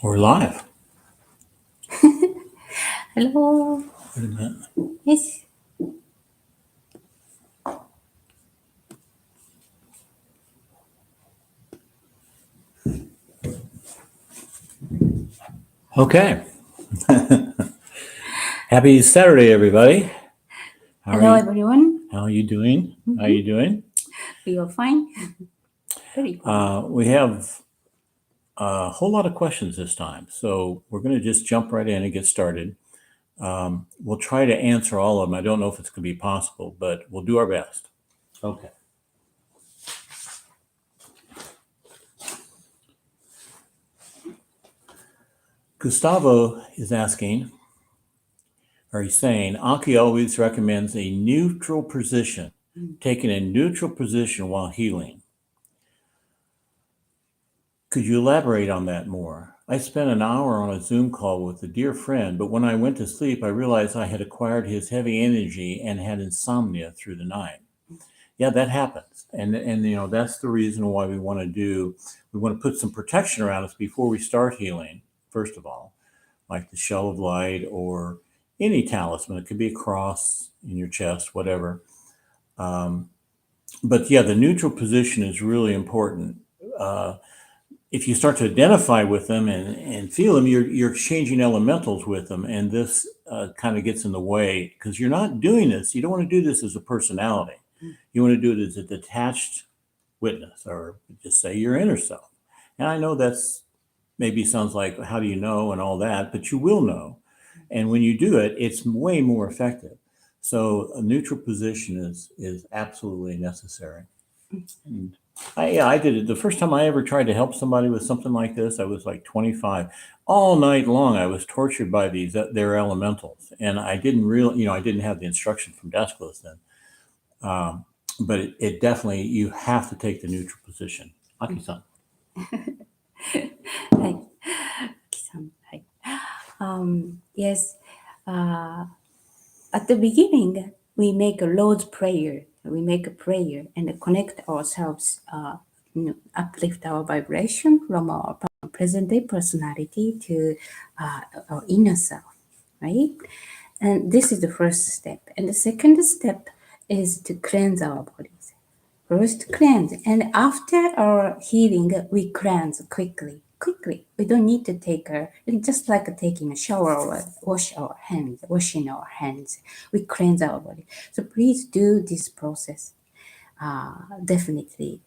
We're live. Hello. Wait a minute. Yes. Okay. Happy Saturday, everybody. How are Hello, you? everyone. How are you doing? How are Mm-hmm. you doing? We are fine. Very fine. We have a whole lot of questions this time, so we're going to just jump right in and get started. We'll try to answer all of them. I don't know if it's going to be possible, but we'll do our best. Okay. Gustavo is asking, or he's saying, Aki always recommends a neutral position, Mm. taking a neutral position while healing. Could you elaborate on that more? I spent an hour on a Zoom call with a dear friend, but when I went to sleep, I realized I had acquired his heavy energy and had insomnia through the night. Yeah, that happens. And that's the reason why we want to put some protection around us before we start healing, first of all, like the shell of light or any talisman. It could be a cross in your chest, whatever. Um, but yeah, the neutral position is really important. Uh, if you start to identify with them and feel them, you're exchanging elementals with them, and this kind of gets in the way because you're not doing this. You don't want to do this as a personality. You want to do it as a detached witness, or just say your inner self. And I know that's maybe sounds like how do you know and all that, but you will know. And when you do it, it's way more effective. So a neutral position is absolutely necessary. And I did it. The first time I ever tried to help somebody with something like this, I was like 25. All night long, I was tortured by these their elementals, and I didn't really, I didn't have the instruction from Desclos then. Um, but it definitely you have to take the neutral position. Aki-san. はい。きさん。はい。Yes. Uh, at the beginning, we make a Lord's prayer. We make a prayer and connect ourselves, uplift our vibration from our present day personality to our inner self, right? And this is the first step. And the second step is to cleanse our bodies. First cleanse, and after our healing, we cleanse quickly. Quickly. We don't need to take it's just like taking a shower or washing our hands. We cleanse our body. So please do this process. Definitely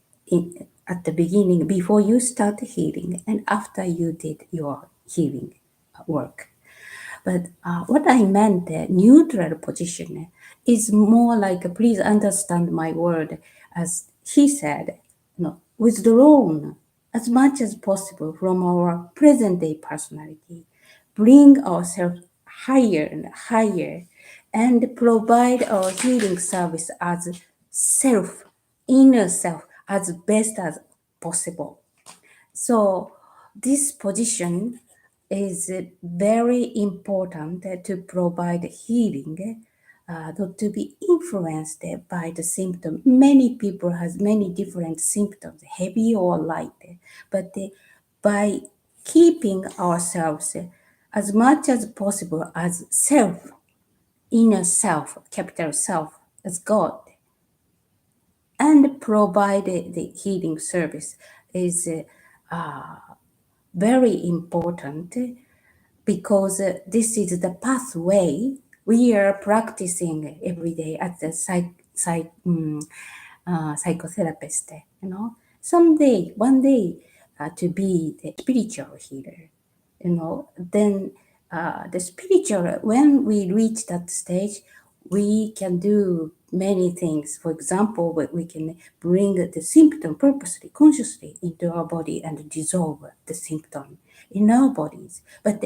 at the beginning, before you start healing, and after you did your healing work. But what I meant, neutral position, is more like, please understand my word, as he said, withdrawn as much as possible from our present day personality, bring ourselves higher and higher, and provide our healing service as self, inner self, as best as possible. So this position is very important to provide healing, not to be influenced by the symptom. Many people has many different symptoms, heavy or light, but by keeping ourselves as much as possible as self, inner self, capital self, as God, and provide the healing service is very important because this is the pathway we are practicing every day as a psychotherapist. Someday, one day, to be the spiritual healer. Then the spiritual, when we reach that stage, we can do many things. For example, we can bring the symptom purposely, consciously into our body and dissolve the symptom in our bodies. But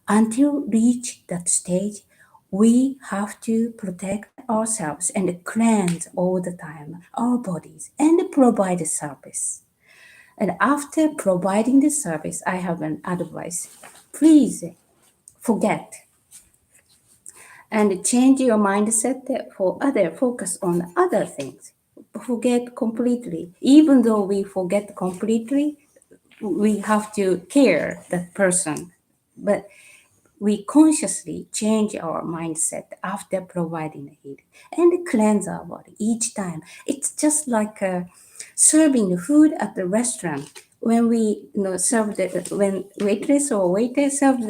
until reach that stage, we have to protect ourselves and cleanse all the time our bodies and provide service. And after providing the service, I have an advice. Please forget and change your mindset for other, focus on other things. Forget completely. Even though we forget completely, we have to care that person, but we consciously change our mindset after providing the healing and cleanse our body each time. It's just like serving the food at the restaurant. When we serve when waitress or waiter serve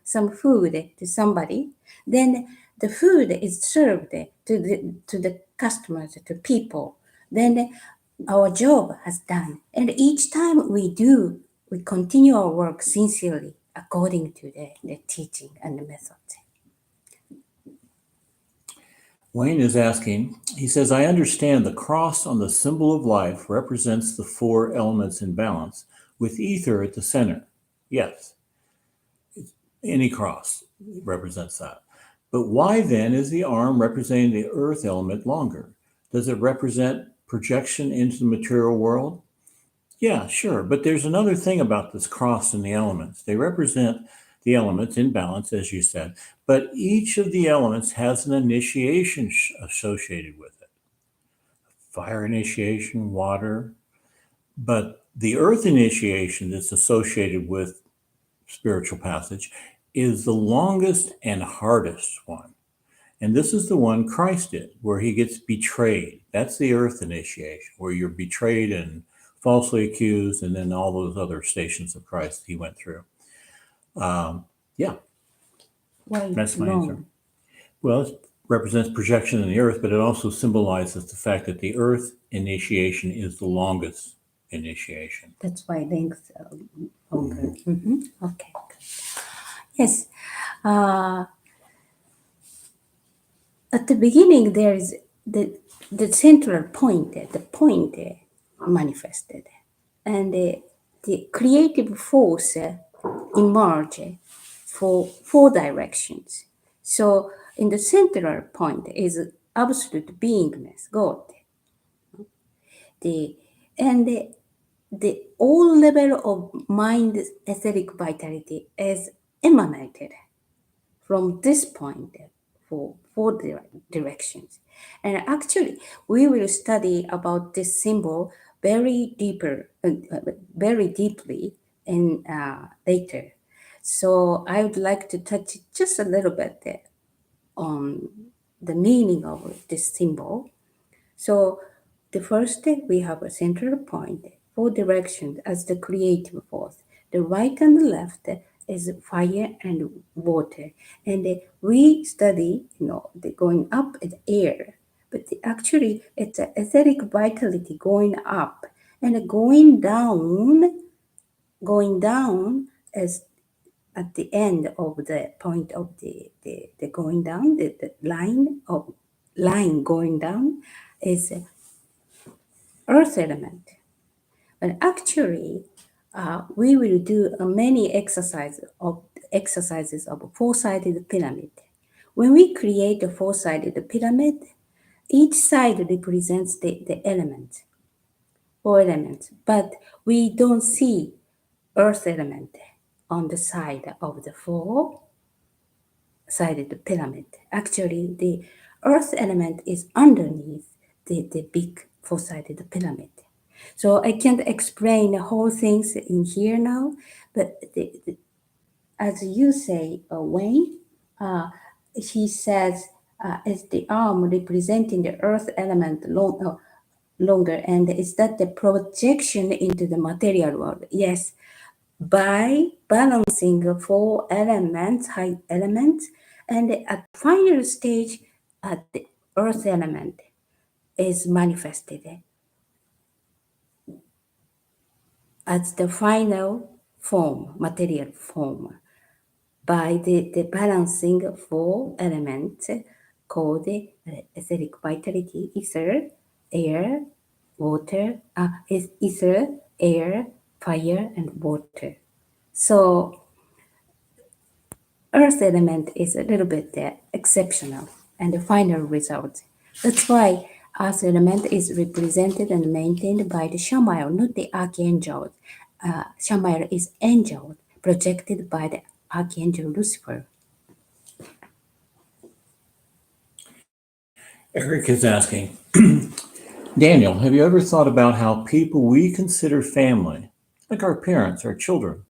some food to somebody, then the food is served to the customers, to people. Then our job has done, and each time we continue our work sincerely according to the teaching and the method. Wayne is asking, he says, I understand the cross on the symbol of life represents the four elements in balance, with ether at the center. Yes, any cross represents that. But why then is the arm representing the earth element longer? Does it represent projection into the material world? Yeah, sure. But there's another thing about this cross and the elements. They represent the elements in balance, as you said, but each of the elements has an initiation associated with it. Fire initiation, water, but the earth initiation that's associated with spiritual passage is the longest and hardest one. And this is the one Christ did, where he gets betrayed. That's the earth initiation, where you're betrayed and falsely accused, and then all those other stations of Christ he went through. Yeah, Why that's my answer. long? Well, it represents projection in the earth, but it also symbolizes the fact that the earth initiation is the longest initiation. That's why length longer. Okay. Yes. Uh, at the beginning, there is the central point, the point manifested, and the creative force emerge for four directions. So, in the central point is absolute beingness, God. The and the all level of mind etheric vitality is emanated from this point for four directions. And actually, we will study about this symbol very deeply in later. So I would like to touch just a little bit on the meaning of this symbol. So the first we have a central point, four directions as the creative force. The right and the left is fire and water. And we study, the going up is air, but actually it's an etheric vitality going up, and going down is at the end of the point of the going down, the line going down is earth element. But actually, we will do many exercises of four-sided pyramid. When we create a four-sided pyramid, each side represents the element, four elements, but we don't see earth element on the side of the four-sided pyramid. Actually, the earth element is underneath the big four-sided pyramid. So I can't explain the whole things in here now, but as you say, Wayne, he says, is the arm representing the earth element longer, and is that the projection into the material world? Yes, by balancing the four elements, high elements, and at final stage, the earth element is manifested as the final form, material form, by the balancing four elements called etheric vitality, ether, air, water, ether, air, fire, and water. So earth element is a little bit exceptional and the final result. That's why earth element is represented and maintained by the Shamael, not the archangel. Shamael is angel projected by the archangel Lucifer. Eric is asking, Daniel, have you ever thought about how people we consider family, like our parents, our children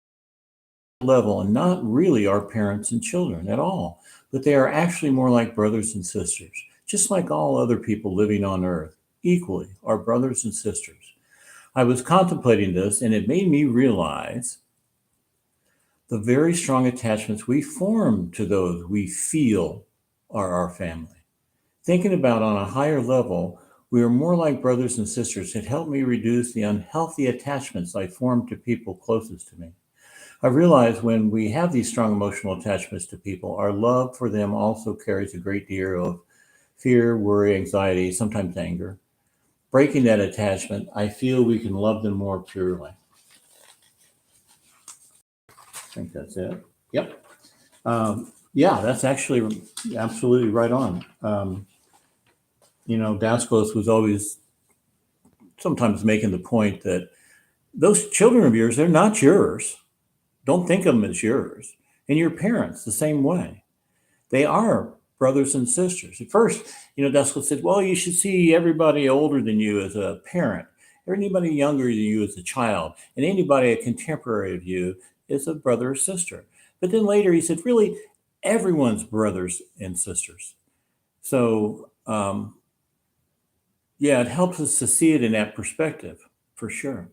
level, and not really our parents and children at all, but they are actually more like brothers and sisters, just like all other people living on earth, equally are brothers and sisters. I was contemplating this, and it made me realize the very strong attachments we form to those we feel are our family. Thinking about on a higher level, we are more like brothers and sisters. It helped me reduce the unhealthy attachments I formed to people closest to me. I realize when we have these strong emotional attachments to people, our love for them also carries a great deal of fear, worry, anxiety, sometimes anger. Breaking that attachment, I feel we can love them more purely. I think that's it. Yep. Yeah, that's actually absolutely right on. Daskos was always sometimes making the point that those children of yours, they're not yours. Don't think of them as yours. And your parents, the same way. They are brothers and sisters. At first, Daskos said, well, you should see everybody older than you as a parent, or anybody younger than you as a child, and anybody a contemporary of you is a brother or sister. But then later he said, really, everyone's brothers and sisters. So, yeah, it helps us to see it in that perspective, for sure.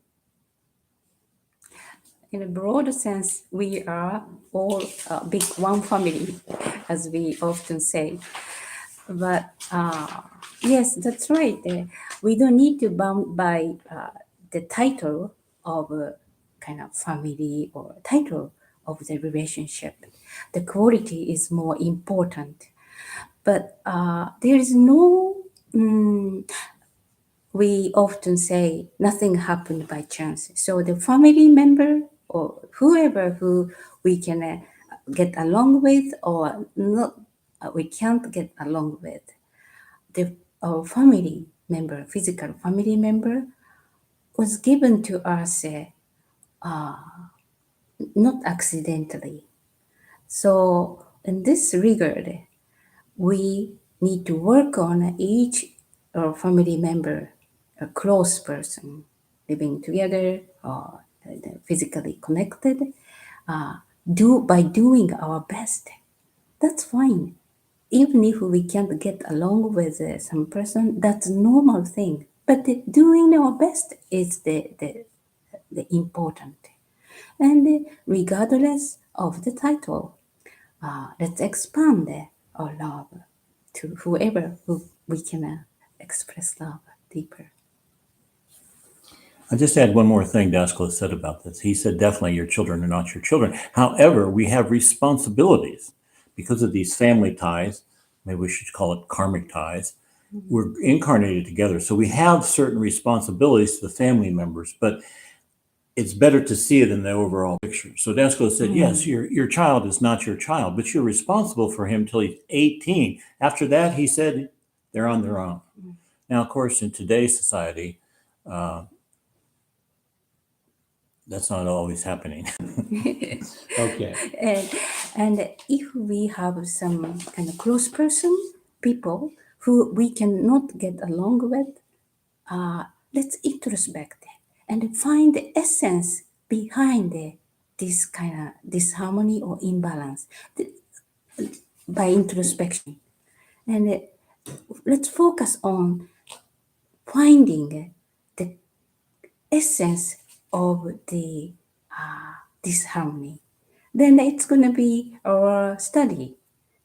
In a broader sense, we are all a big one family, as we often say. But yes, that's right. We don't need to bound by the title of a kind of family or title of the relationship. The quality is more important. But there is no, we often say nothing happened by chance. So the family member or whoever who we can get along with or not, we can't get along with, the family member, physical family member, was given to us not accidentally. So in this regard, we need to work on each family member, a close person, living together or physically connected, do by doing our best. That's fine. Even if we can't get along with some person, that's a normal thing. But doing our best is the important. And regardless of the title, let's expand our love to whoever who we can express love deeper. I just add one more thing Daskos said about this. He said, definitely your children are not your children. However, we have responsibilities because of these family ties. Maybe we should call it karmic ties. We're incarnated together. So we have certain responsibilities to the family members, but it's better to see it in the overall picture. So Daskos said, yes, your child is not your child, but you're responsible for him till he's 18. After that, he said, they're on their own. Now, of course, in today's society, that's not always happening. Okay. And if we have some kind of close person, people who we cannot get along with, let's introspect and find the essence behind this kind of disharmony or imbalance by introspection. And let's focus on finding the essence of the disharmony. Then it's going to be our study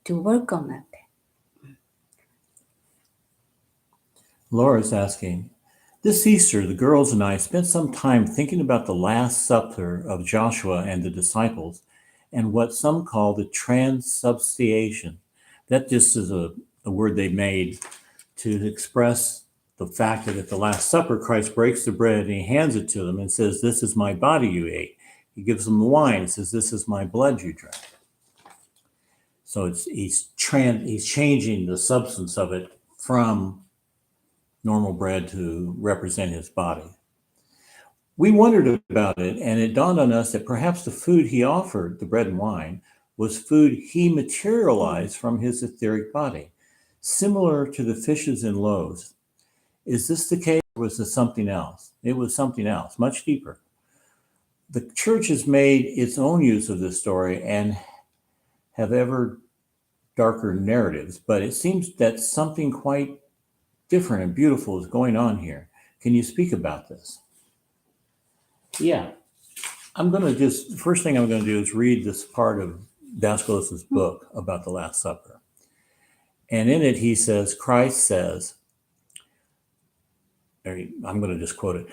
to work on it. Laura's asking, this Easter, the girls and I spent some time thinking about the Last Supper of Joshua and the disciples and what some call the transubstantiation. That just is a word they made to express the fact that at the Last Supper, Christ breaks the bread and he hands it to them and says, this is my body you ate. He gives them the wine and says, this is my blood you drank. So he's changing the substance of it from normal bread to represent his body. We wondered about it, and it dawned on us that perhaps the food he offered, the bread and wine, was food he materialized from his etheric body, similar to the fishes and loaves. Is this the case, or was it something else? It was something else, much deeper. the church has made its own use of this story and have ever darker narratives, but it seems that something quite different and beautiful is going on here. Can you speak about this? Yeah, I'm going to just, first thing I'm going to do is read this part of Daskalos's book about the Last Supper. And in it, he says, Christ says, I'm going to just quote it.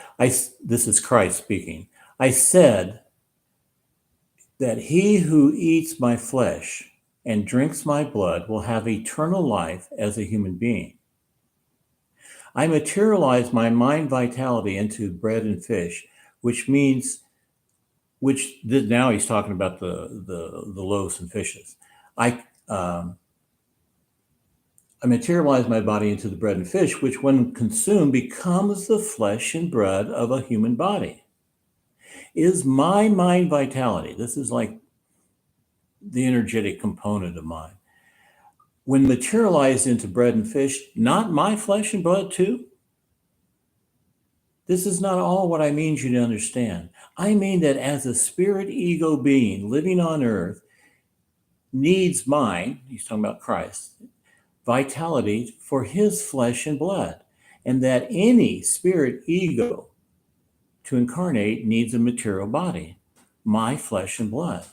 This is Christ speaking. I said that he who eats my flesh and drinks my blood will have eternal life as a human being. I materialize my mind vitality into bread and fish, which means, now he's talking about the loaves and fishes. I materialize my body into the bread and fish, which when consumed becomes the flesh and blood of a human body. Is my mind vitality, this is like the energetic component of mine, when materialized into bread and fish, not my flesh and blood too? This is not all what I mean you to understand. I mean that as a spirit ego being living on earth needs mine, he's talking about Christ, vitality for his flesh and blood, and that any spirit ego to incarnate needs a material body, my flesh and blood.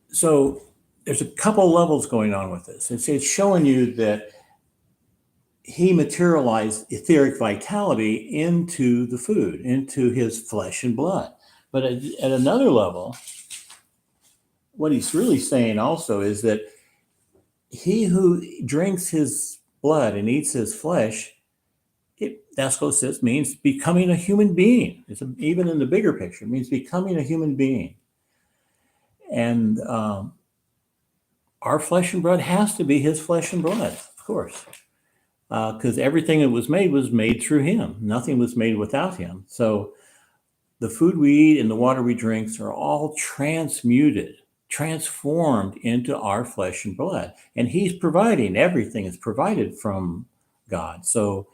So there's a couple levels going on with this. It's showing you that he materialized etheric vitality into the food, into his flesh and blood. But at another level, what he's really saying also is that he who drinks his blood and eats his flesh, Dasko says, means becoming a human being. Even in the bigger picture, it means becoming a human being. And our flesh and blood has to be his flesh and blood, of course, because everything that was made through him. Nothing was made without him. So the food we eat and the water we drink are all transformed into our flesh and blood. And he's providing, everything is provided from God. So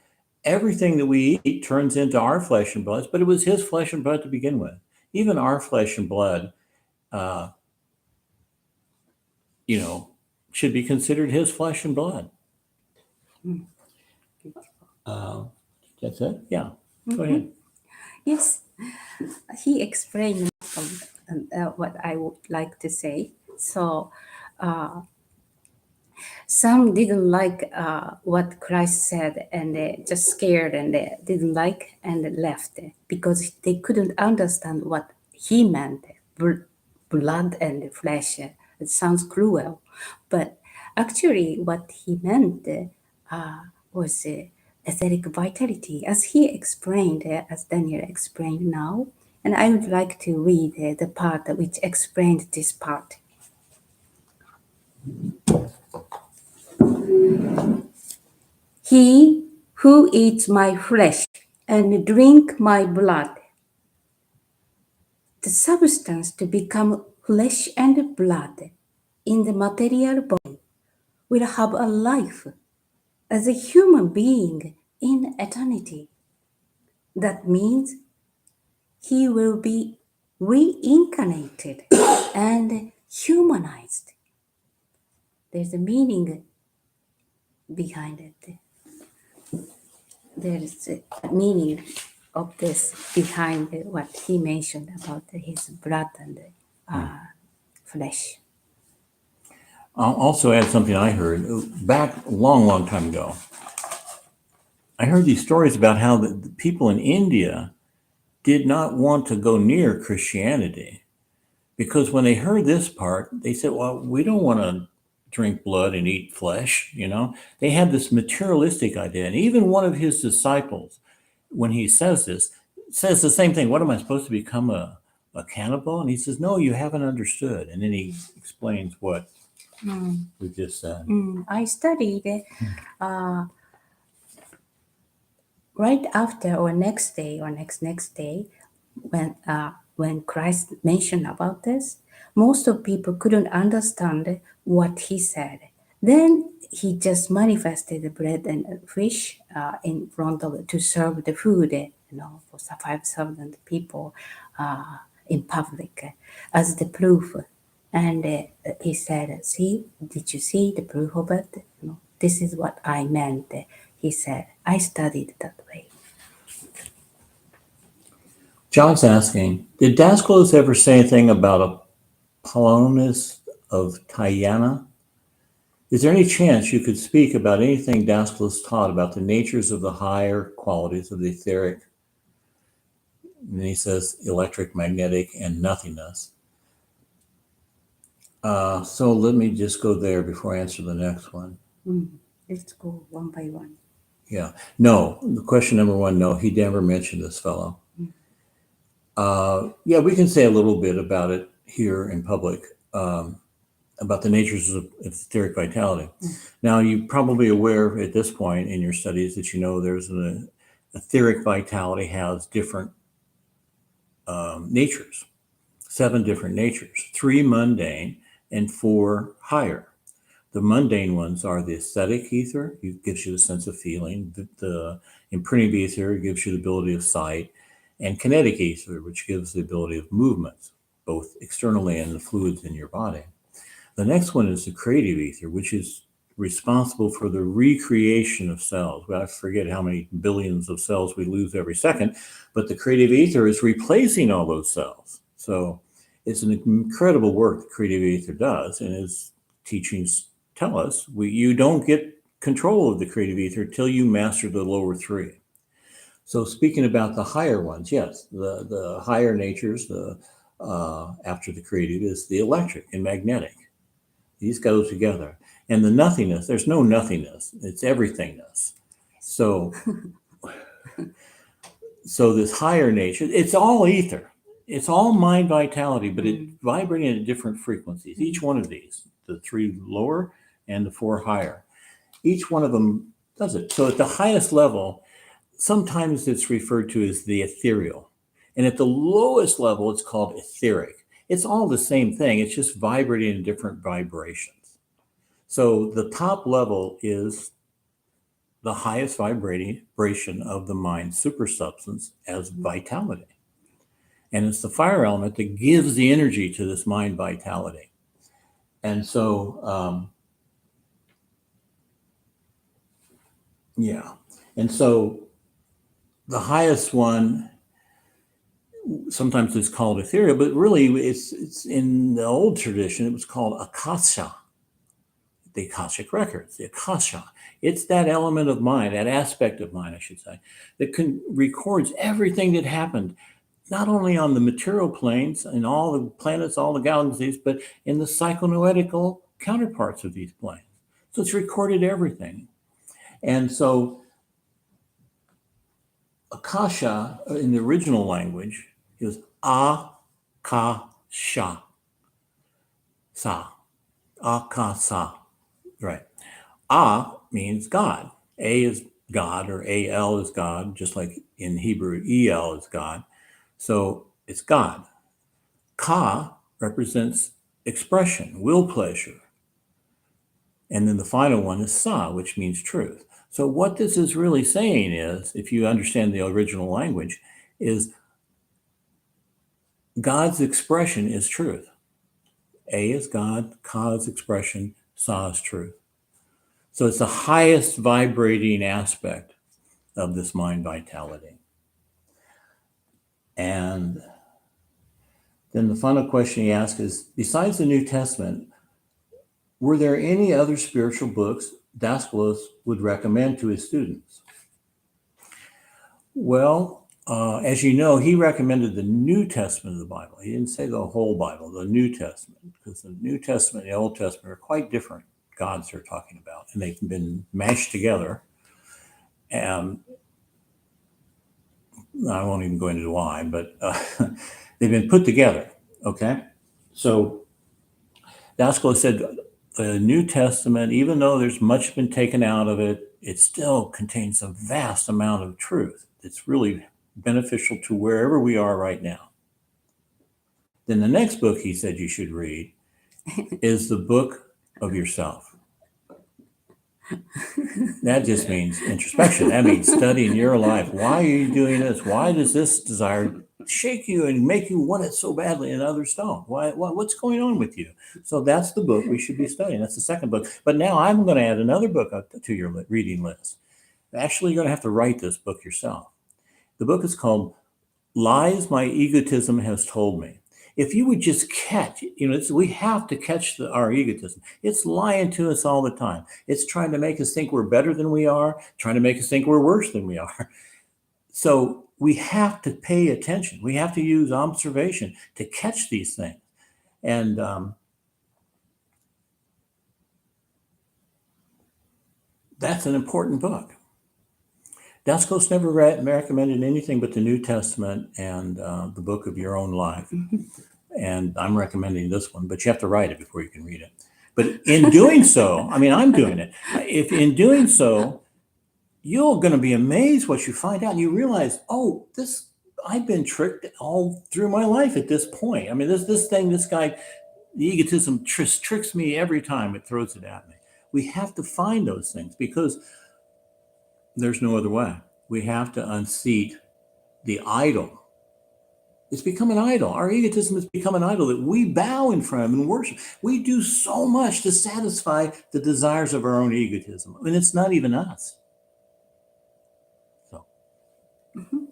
everything that we eat turns into our flesh and blood, but it was his flesh and blood to begin with. Even our flesh and blood, should be considered his flesh and blood. That's it? Yeah. Go ahead. Yes, he explained what I would like to say. So, some didn't like what Christ said, and they just scared, and they didn't like and left because they couldn't understand what he meant. Blood and flesh. It sounds cruel, but actually, what he meant was etheric vitality, as he explained, as Daniel explained now. And I would like to read the part which explained this part. He who eats my flesh and drink my blood, the substance to become flesh and blood in the material body, will have a life as a human being in eternity. That means he will be reincarnated and humanized. There's a meaning behind it. There's a meaning of this behind what he mentioned about his blood and flesh. I'll also add something I heard back a long, long time ago. I heard these stories about how the people in India did not want to go near Christianity because when they heard this part, they said, well, we don't want to drink blood and eat flesh, They had this materialistic idea. And even one of his disciples, when he says this, says the same thing. What am I supposed to become a cannibal? And he says, no, you haven't understood. And then he explains what we just said. I studied right after or next day or next day when Christ mentioned about this. Most of people couldn't understand what he said. Then he just manifested the bread and fish in front of to serve the food, for 5,000 people. in public as the proof. And he said, "See, did you see the proof of it? No, this is what I meant." He said, "I studied that way." John's asking, did Dascalos ever say anything about Apollonius of Tyana? Is there any chance you could speak about anything Dascalos taught about the natures of the higher qualities of the etheric? And he says electric, magnetic, and nothingness. So let me just go there before I answer the next one. Let's go one by one. Yeah. No, question number one, no, he never mentioned this fellow. Yeah, we can say a little bit about it here in public, about the natures of etheric vitality. Now, you're probably aware at this point in your studies that you know there's an etheric vitality has different natures, 7 different natures, 3 mundane and 4 higher. The mundane ones are the aesthetic ether, it gives you the sense of feeling. The imprinting ether gives you the ability of sight, and kinetic ether, which gives the ability of movements, both externally and the fluids in your body. The next one is the creative ether, which is responsible for the recreation of cells. Well, I forget how many billions of cells we lose every second, but the creative ether is replacing all those cells. So it's an incredible work the creative ether does, and his teachings tell us you don't get control of the creative ether till you master the lower 3. So speaking about the higher ones, yes, the higher natures, after the creative is the electric and magnetic. These go together. And the nothingness, there's no nothingness, it's everythingness. So this higher nature, it's all ether. It's all mind vitality, but it's vibrating at different frequencies. Each one of these, the 3 lower and the 4 higher, each one of them does it. So at the highest level, sometimes it's referred to as the ethereal. And at the lowest level, it's called etheric. It's all the same thing. It's just vibrating in different vibrations. So the top level is the highest vibration of the mind supersubstance as vitality. And it's the fire element that gives the energy to this mind vitality. And so, yeah. And so the highest one, sometimes it's called ethereal, but really it's in the old tradition, it was called akasha, the Akashic records, the akasha. It's that element of mind, that aspect of mind, I should say, that records everything that happened, not only on the material planes and all the planets, all the galaxies, but in the psychonoetical counterparts of these planes. So it's recorded everything. And so akasha in the original language is akasha, sa, akasa, right? A means God. A is God, or AL is God, just like in Hebrew, EL is God. So it's God. Ka represents expression, will, pleasure. And then the final one is Sa, which means truth. So what this is really saying is, if you understand the original language, is God's expression is truth. A is God, Ka is expression, Sa is truth. So it's the highest vibrating aspect of this mind vitality. And then the final question he asked is, besides the New Testament, were there any other spiritual books Dascalos would recommend to his students? Well, as you know, he recommended the New Testament of the Bible. He didn't say the whole Bible, the New Testament, because the New Testament and the Old Testament are quite different gods they're talking about, and they've been mashed together. And I won't even go into why, but they've been put together, okay? So Dascalos said the New Testament, even though there's much been taken out of it, it still contains a vast amount of truth. It's really beneficial to wherever we are right now. Then the next book he said you should read is the book of yourself. That just means introspection. That means studying your life. Why are you doing this? Why does this desire shake you and make you want it so badly and others don't? What's going on with you? So that's the book we should be studying. That's the second book. But now I'm going to add another book to your reading list. Actually, you're going to have to write this book yourself. The book is called Lies My Egotism Has Told Me. If you would just catch, we have to catch our egotism. It's lying to us all the time. It's trying to make us think we're better than we are, trying to make us think we're worse than we are. So we have to pay attention. We have to use observation to catch these things. And that's an important book. Dascos never recommended anything but the New Testament and the book of your own life. And I'm recommending this one, but you have to write it before you can read it. But in doing so, I'm doing it. If in doing so, you're going to be amazed what you find out. And you realize, I've been tricked all through my life at this point. This guy, the egotism tricks me every time it throws it at me. We have to find those things because there's no other way. We have to unseat the idol. It's become an idol. Our egotism has become an idol that we bow in front of and worship. We do so much to satisfy the desires of our own egotism. It's not even us. So. Mm-hmm.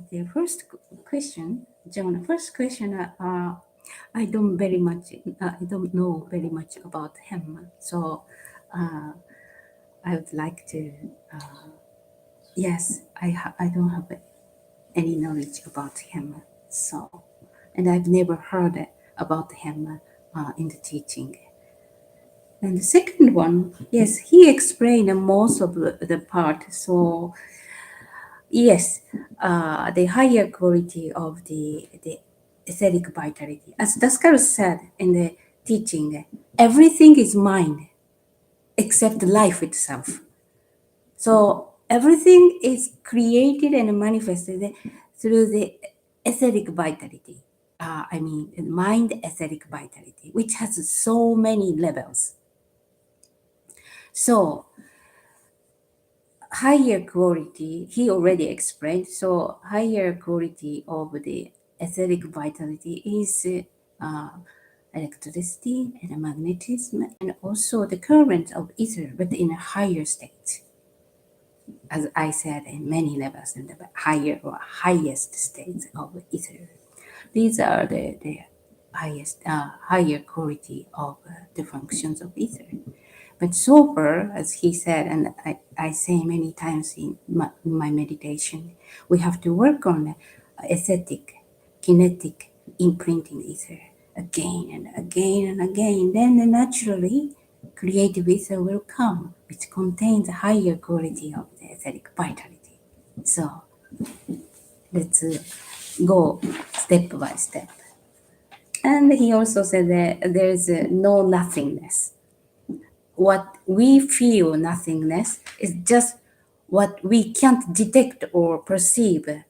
The first question, John. First question. I don't know very much about him. So, I would like to. Yes, I don't have any knowledge about him. So, and I've never heard about him in the teaching. And the second one, yes, he explained most of the part. So, yes, the higher quality of the aesthetic vitality. As Daskar said in the teaching, everything is mind except life itself. So everything is created and manifested through the aesthetic vitality. Mind aesthetic vitality, which has so many levels. So higher quality, he already explained. So higher quality of the aesthetic vitality is electricity and magnetism, and also the current of ether, but in a higher state. As I said, in many levels, in the higher or highest states of ether. These are the highest, higher quality of the functions of ether. But so far, as he said, and I say many times in my meditation, we have to work on aesthetic, kinetic imprinting ether again and again and again. Then naturally, creative ether will come, which contains a higher quality of the aesthetic vitality. So let's go step by step. And he also said that there is no nothingness. What we feel nothingness is just what we can't detect or perceive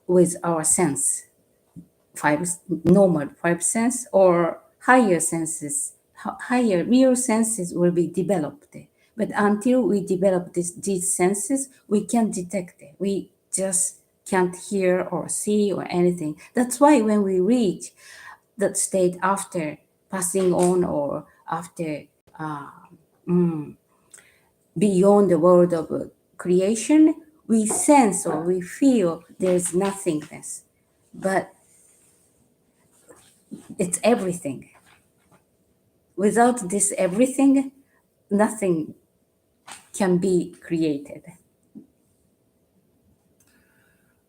with our sense, normal five sense or higher senses. Higher real senses will be developed, but until we develop these senses, we can't detect it. We just can't hear or see or anything. That's why when we reach that state after passing on or after beyond the world of creation, we sense or we feel there's nothingness, but it's everything. Without this everything, nothing can be created.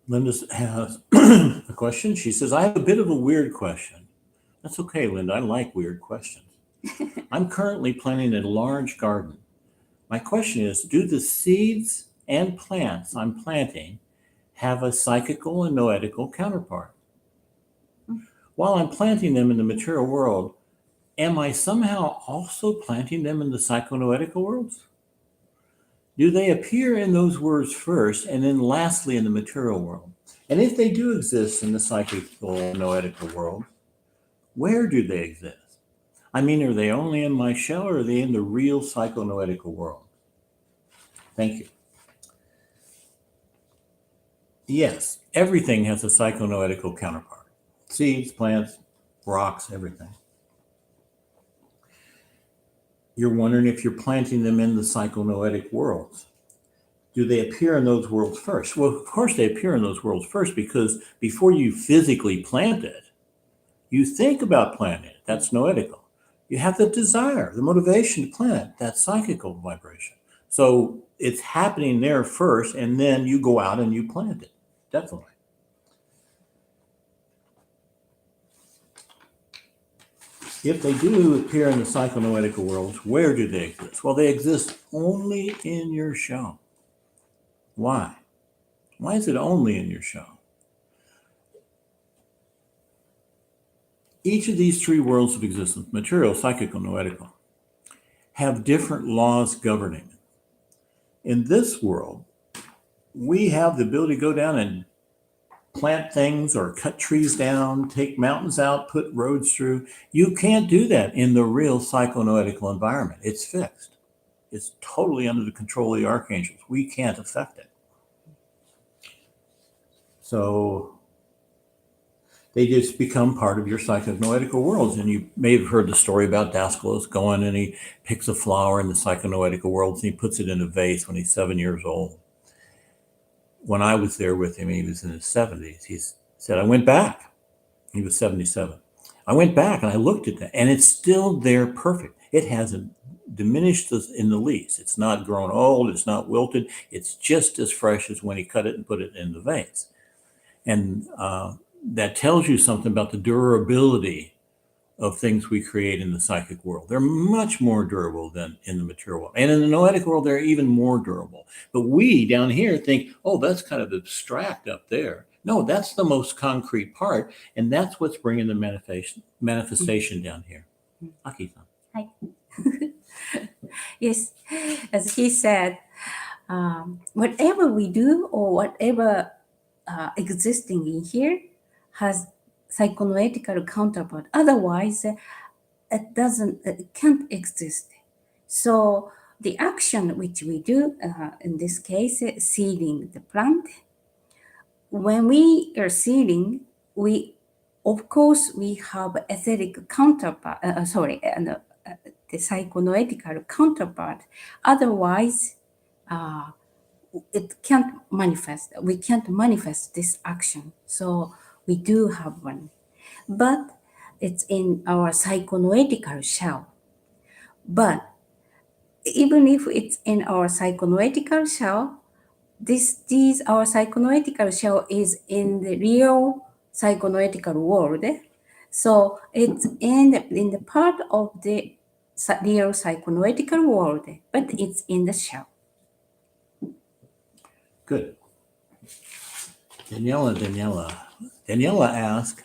Linda has a question. She says, I have a bit of a weird question. That's okay, Linda. I like weird questions. I'm currently planting a large garden. My question is, do the seeds and plants I'm planting have a psychical and noetical counterpart? While I'm planting them in the material world, am I somehow also planting them in the psychonoetical worlds? Do they appear in those words first and then lastly in the material world? And if they do exist in the psychical and noetical world, where do they exist? Are they only in my shell or are they in the real psychonoetical world? Thank you. Yes, everything has a psychonoetical counterpart. Seeds, plants, rocks, everything. You're wondering if you're planting them in the psychonoetic worlds. Do they appear in those worlds first? Well, of course they appear in those worlds first, because before you physically plant it, you think about planting it. That's noetical. You have the desire, the motivation to plant it. That's psychical vibration. So it's happening there first, and then you go out and you plant it. Definitely. If they do appear in the psychonoetical worlds, where do they exist? Well, they exist only in your shell. Why? Why is it only in your shell? Each of these three worlds of existence, material, psychical, noetical, have different laws governing it. In this world, we have the ability to go down and plant things or cut trees down, take mountains out, put roads through. You can't do that in the real psychonoetical environment. It's fixed. It's totally under the control of the archangels. We can't affect it. So they just become part of your psychonoetical worlds. And you may have heard the story about Dascalos going and he picks a flower in the psychonoetical worlds and he puts it in a vase when he's 7 years old. When I was there with him, he was in his 70s. He said, I went back. He was 77. I went back and I looked at that, and it's still there perfect. It hasn't diminished in the least. It's not grown old. It's not wilted. It's just as fresh as when he cut it and put it in the vase. And that tells you something about the durability of things we create in the psychic world. They're much more durable than in the material world. And in the noetic world, they're even more durable. But we down here think, oh, that's kind of abstract up there. No, that's the most concrete part. And that's what's bringing the manifestation down here. Aki-san. Hi. Yes, as he said, whatever we do or whatever existing in here has psychonoetical counterpart. Otherwise, it can't exist. So the action which we do, in this case, seeding the plant, when we are seeding, of course, we have etheric counterpart, the psychonoetical counterpart. Otherwise, it can't manifest. We can't manifest this action. So we do have one. But it's in our psychonoetical shell. But even if it's in our psychonoetical shell, our psychonoetical shell is in the real psychonoetical world. So it's in the part of the real psychonoetical world, but it's in the shell. Good. Daniela asked,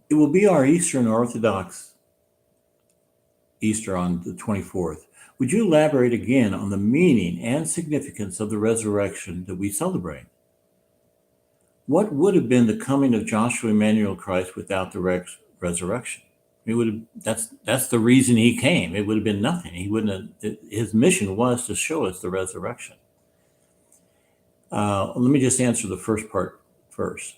it will be our Eastern Orthodox Easter on the 24th. Would you elaborate again on the meaning and significance of the resurrection that we celebrate? What would have been the coming of Joshua Emmanuel Christ without the resurrection? It would have, that's the reason he came. It would have been nothing. He wouldn't have, his mission was to show us the resurrection. Let me just answer the first part first.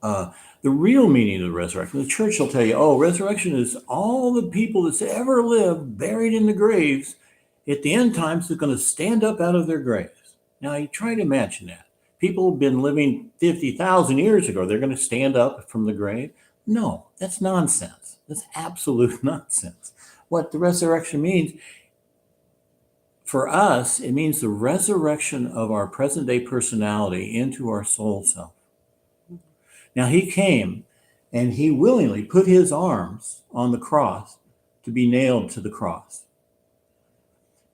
The real meaning of the resurrection, the church will tell you, oh, resurrection is all the people that's ever lived buried in the graves. At the end times, they're going to stand up out of their graves. Now, you try to imagine that. People have been living 50,000 years ago. They're going to stand up from the grave? No, that's nonsense. That's absolute nonsense. What the resurrection means, for us, it means the resurrection of our present day personality into our soul self. Now, he came and he willingly put his arms on the cross to be nailed to the cross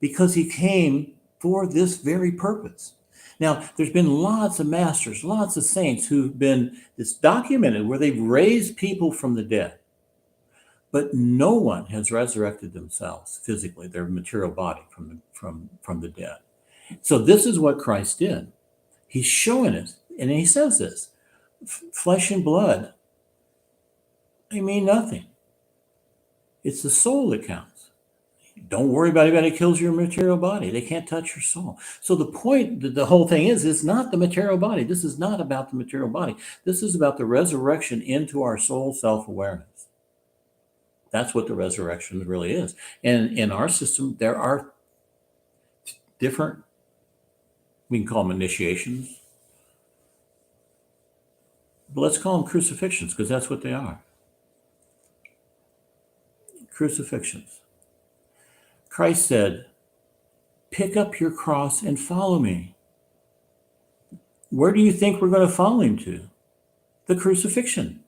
because he came for this very purpose. Now, there's been lots of masters, lots of saints who've been, it's documented where they've raised people from the dead, but no one has resurrected themselves physically, their material body from the dead. So this is what Christ did. He's showing us, and he says this, flesh and blood, they mean nothing. It's the soul that counts. don't worry about anybody that kills your material body. They can't touch your soul. So the point, the whole thing is, it's not the material body. This is not about the material body. This is about the resurrection into our soul self-awareness. That's what the resurrection really is. And in our system, there are different, we can call them initiations, but let's call them crucifixions because that's what they are. Crucifixions. Christ said, pick up your cross and follow me. Where do you think we're going to follow him to? The crucifixion.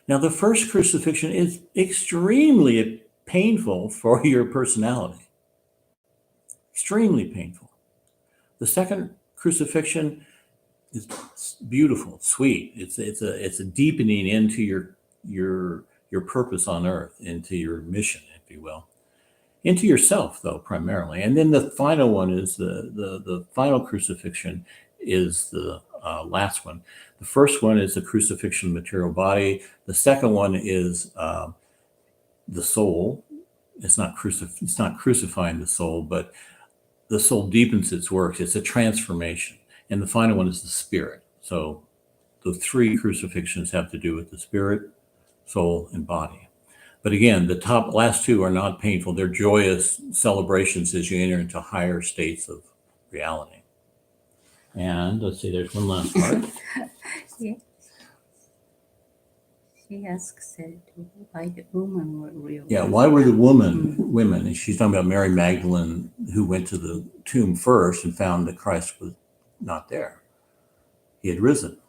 Now, the first crucifixion is extremely painful for your personality. Extremely painful. The second crucifixion is beautiful, sweet. It's a deepening into your purpose on earth, into your mission, if you will. Into yourself, though, primarily. And then the final one is the final crucifixion is the last one. The first one is the crucifixion of the material body. The second one is the soul. It's not crucifying the soul, but the soul deepens its works. It's a transformation. And the final one is the spirit. So the three crucifixions have to do with the spirit, soul, and body. But again, the last two are not painful. They're joyous celebrations as you enter into higher states of reality. And let's see, there's one last part. Yeah. She asks why the women were real. Yeah, why were the women? And she's talking about Mary Magdalene, who went to the tomb first and found that Christ was not there. He had risen,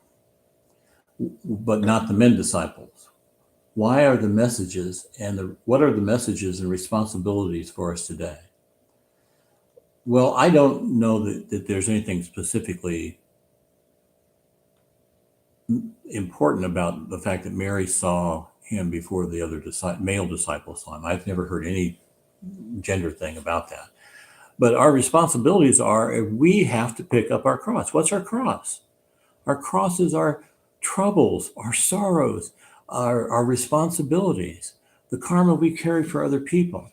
but not the men disciples. Why are the messages what are the messages and responsibilities for us today? Well, I don't know that there's anything specifically important about the fact that Mary saw him before the other male disciples saw him. I've never heard any gender thing about that. But our responsibilities are we have to pick up our cross. What's our cross? Our cross is our troubles, our sorrows, our responsibilities, the karma we carry for other people.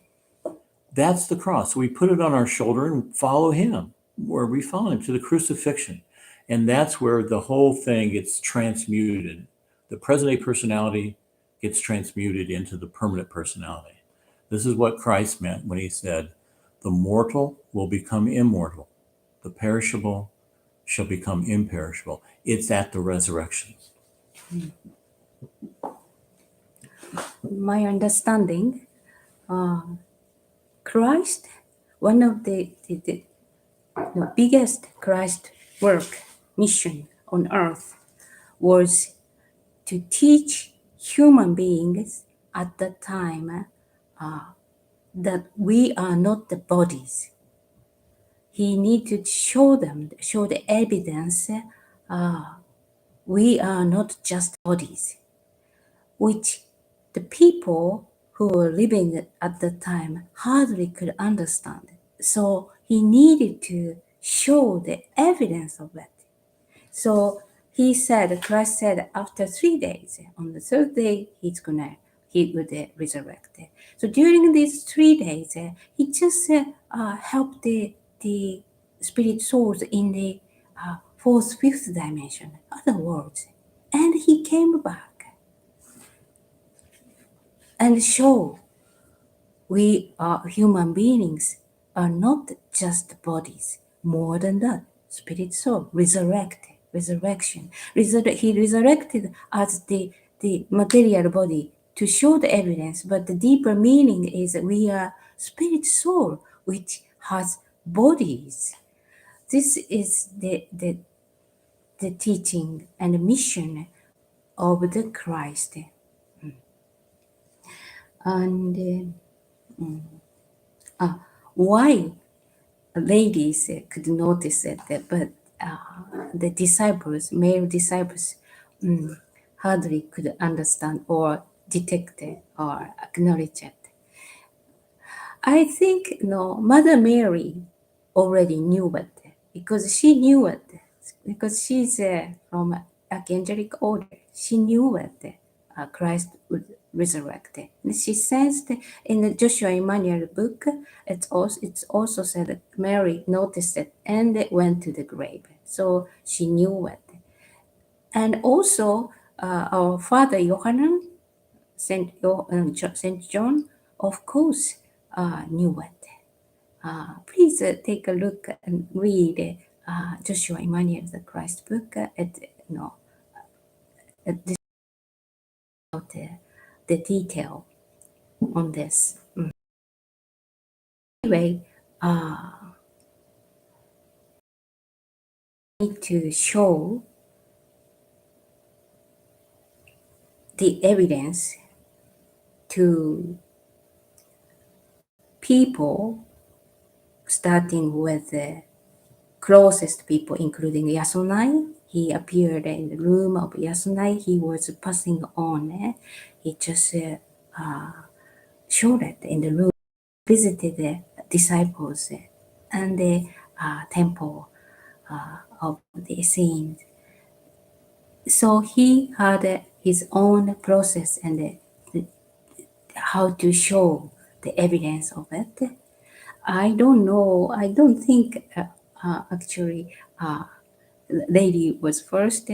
That's the cross. So we put it on our shoulder and follow him, where we follow him to the crucifixion. And that's where the whole thing gets transmuted. The present-day personality gets transmuted into the permanent personality. This is what Christ meant when he said, the mortal will become immortal. The perishable shall become imperishable. It's at the resurrection. My understanding, Christ, one of the biggest Christ work, mission on earth was to teach human beings at that time that we are not the bodies. He needed to show the evidence we are not just bodies, which the people who were living at the time hardly could understand. So he needed to show the evidence of it. So Christ said, after 3 days, on the third day, he would resurrect. So during these 3 days, he just helped the spirit souls in the fourth, fifth dimension, other worlds. And he came back and showed we are human beings are not just bodies, more than that, spirit soul, resurrection. He resurrected as the material body to show the evidence, but the deeper meaning is we are spirit soul, which has bodies. This is the teaching and mission of the Christ. And why ladies could notice it, but the disciples, male disciples, hardly could understand or detect it or acknowledge it. I think Mother Mary already knew it because she knew it because she's from archangelic order. She knew it. Christ would resurrected. And she says that in the Joshua Emmanuel book, it's also said that Mary noticed it and went to the grave. So she knew it. And also, our father Yohanan, Saint John, of course, knew it. Please take a look and read Joshua Emmanuel, the Christ book. This about the detail on this. Anyway, need to show the evidence to people, starting with the closest people, including Yasunai. He appeared in the room of Yasunai. He was passing on. He just showed it in the room, visited the disciples and the temple of the saints. So he had his own process and how to show the evidence of it. I don't know. I don't think actually lady was first.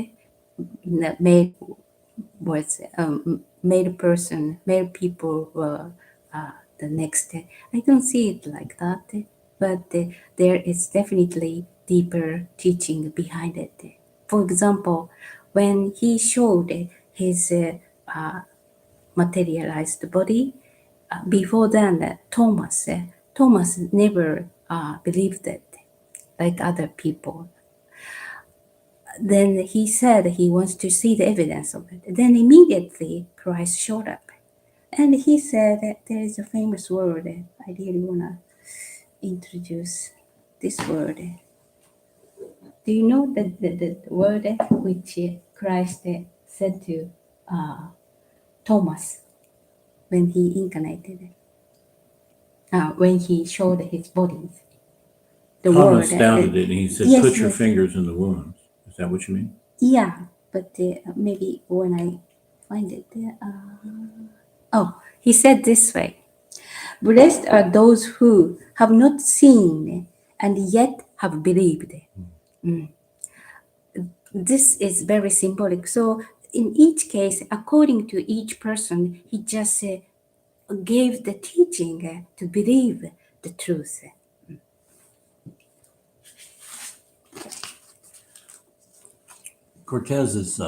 Male was male person. Male people were the next. I don't see it like that, but there is definitely deeper teaching behind it. For example, when he showed his materialized body, before then, Thomas never believed it like other people. Then he said he wants to see the evidence of it. Then immediately Christ showed up. And he said that there is a famous word. I really want to introduce this word. Do you know the word which Christ said to Thomas when he incarnated? When he showed his body. Thomas doubted it and he said, yes, put your yes. fingers in the wounds. Is that what you mean? Yeah, but maybe when I find it, he said this way: blessed are those who have not seen and yet have believed. This is very symbolic. So in each case, according to each person, he just gave the teaching to believe the truth. Cortez is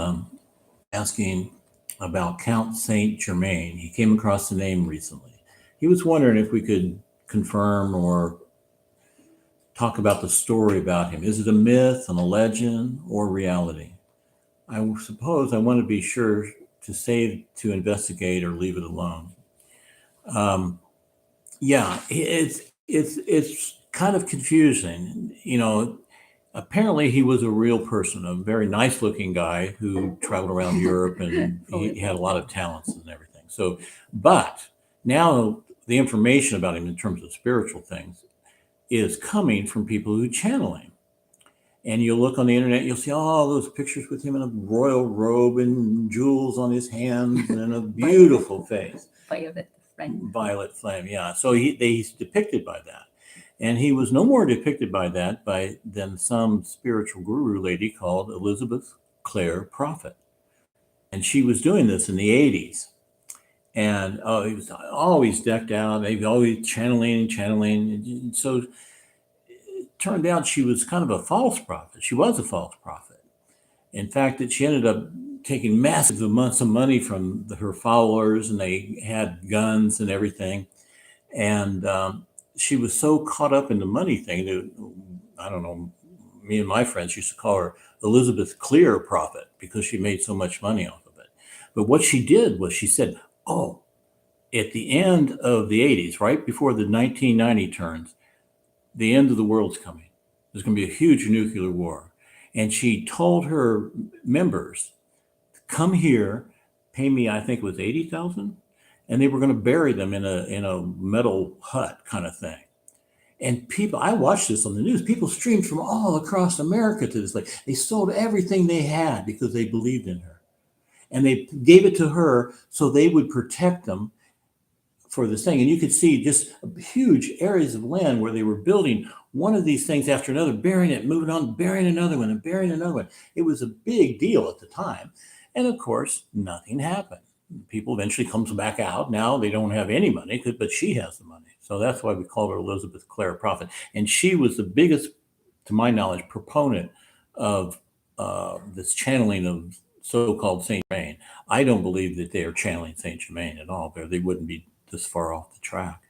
asking about Count Saint Germain. He came across the name recently. He was wondering if we could confirm or talk about the story about him. Is it a myth and a legend or reality? I suppose I want to be sure to say to investigate or leave it alone. Yeah, it's kind of confusing. Apparently he was a real person, a very nice looking guy who traveled around Europe and he had a lot of talents and everything. So, but now the information about him in terms of spiritual things is coming from people who channel him. And you'll look on the internet, you'll see all those pictures with him in a royal robe and jewels on his hands and a beautiful face. Violet flame, yeah. So he's depicted by that. And he was no more depicted by that than some spiritual guru lady called Elizabeth Clare Prophet. And she was doing this in the 80s. And he was always decked out. He was always channeling. And so it turned out she was kind of a false prophet. She was a false prophet. In fact, that she ended up taking massive amounts of money from her followers, and they had guns and everything. And she was so caught up in the money thing that, I don't know, me and my friends used to call her Elizabeth Clear Prophet because she made so much money off of it. But what she did was she said, at the end of the 80s, right before the 1990 turns, the end of the world's coming. There's going to be a huge nuclear war. And she told her members, come here, pay me, I think it was 80,000, and they were going to bury them in a metal hut kind of thing. And people, I watched this on the news, people streamed from all across America to this. Like, they sold everything they had because they believed in her. and they gave it to her so they would protect them for this thing. And you could see just huge areas of land where they were building one of these things after another, burying it, moving on, burying another one, and burying another one. It was a big deal at the time. And of course, nothing happened. People eventually comes back out. Now they don't have any money, but she has the money. So that's why we call her Elizabeth Clare Prophet. And she was the biggest, to my knowledge, proponent of this channeling of so-called Saint Germain. I don't believe that they are channeling Saint Germain at all. They wouldn't be this far off the track.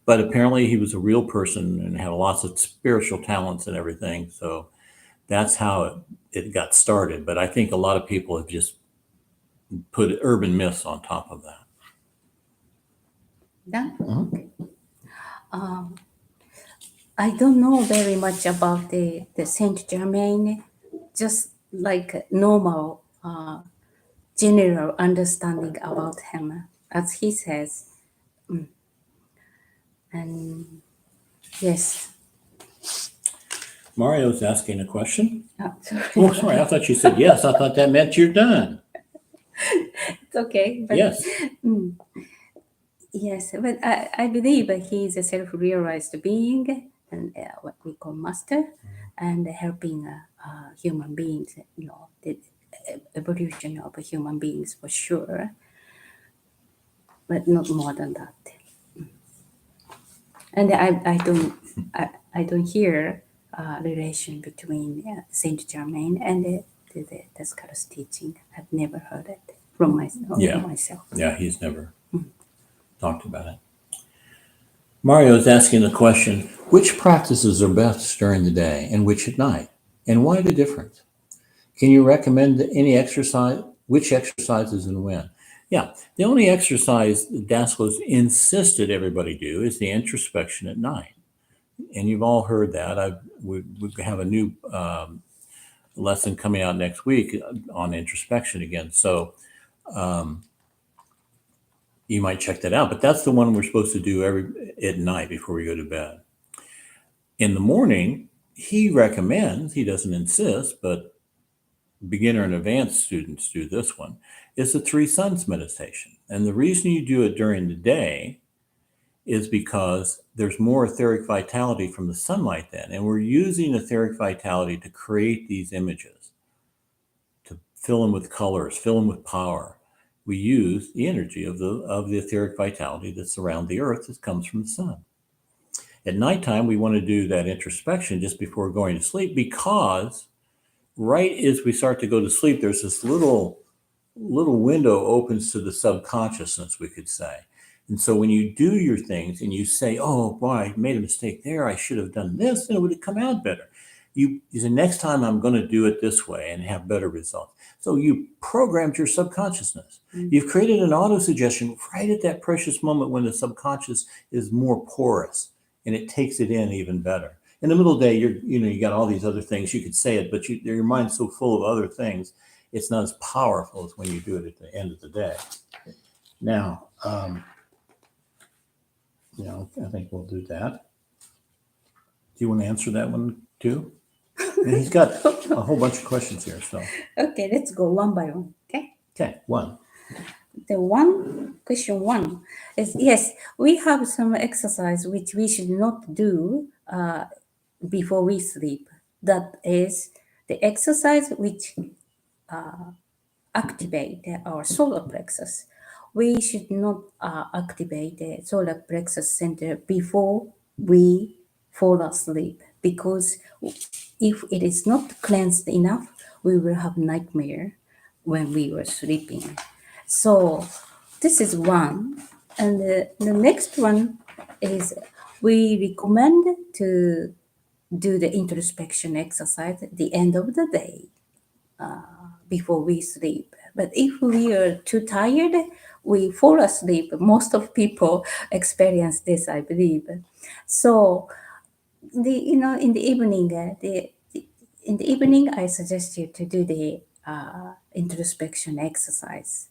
But apparently, he was a real person and had lots of spiritual talents and everything. So that's how it got started. But I think a lot of people have just put urban myths on top of that. Done? Mhm. I don't know very much about the Saint Germain, just like normal general understanding about him, as he says. And yes. Mario's asking a question. Sorry. Oh, sorry. I thought you said yes. I thought that meant you're done. It's okay. But, Yes. Yes, but I believe he is a self-realized being and what we call master, and helping human beings, the evolution of human beings for sure, but not more than that. And I don't hear relation between Saint Germain and the Scar's teaching. I've never heard it from myself. Yeah, he's never talked about it. Mario is asking the question, which practices are best during the day and which at night? And why the difference? Can you recommend any exercise? Which exercises and when? Yeah, the only exercise Daslos insisted everybody do is the introspection at night. And you've all heard that. We have a new lesson coming out next week on introspection again. So you might check that out. But that's the one we're supposed to do at night before we go to bed. In the morning, he recommends, he doesn't insist, but beginner and advanced students do this one, is the three suns meditation. And the reason you do it during the day is because there's more etheric vitality from the sunlight then. And we're using etheric vitality to create these images, to fill them with colors, fill them with power. We use the energy of the etheric vitality that's around the earth that comes from the sun. At nighttime, we want to do that introspection just before going to sleep, because right as we start to go to sleep, there's this little window opens to the subconsciousness, we could say. And so when you do your things and you say, oh, boy, I made a mistake there, I should have done this, and it would have come out better. You say, next time I'm going to do it this way and have better results. So you programmed your subconsciousness. You've created an auto-suggestion right at that precious moment when the subconscious is more porous and it takes it in even better. In the middle of the day, you got all these other things, you could say it, but your mind's so full of other things, it's not as powerful as when you do it at the end of the day. Now, I think we'll do that. Do you want to answer that one too? And he's got a whole bunch of questions here. So Okay, let's go one by one. okay, one. Question one is, yes, we have some exercise which we should not do before we sleep. That is the exercise which activate our solar plexus. We should not activate the solar plexus center before we fall asleep, because if it is not cleansed enough, we will have nightmare when we were sleeping. So this is one. And the next one is, we recommend to do the introspection exercise at the end of the day before we sleep. But if we are too tired, we fall asleep. Most of people experience this, I believe. So in the evening, in the evening, I suggest you to do the introspection exercise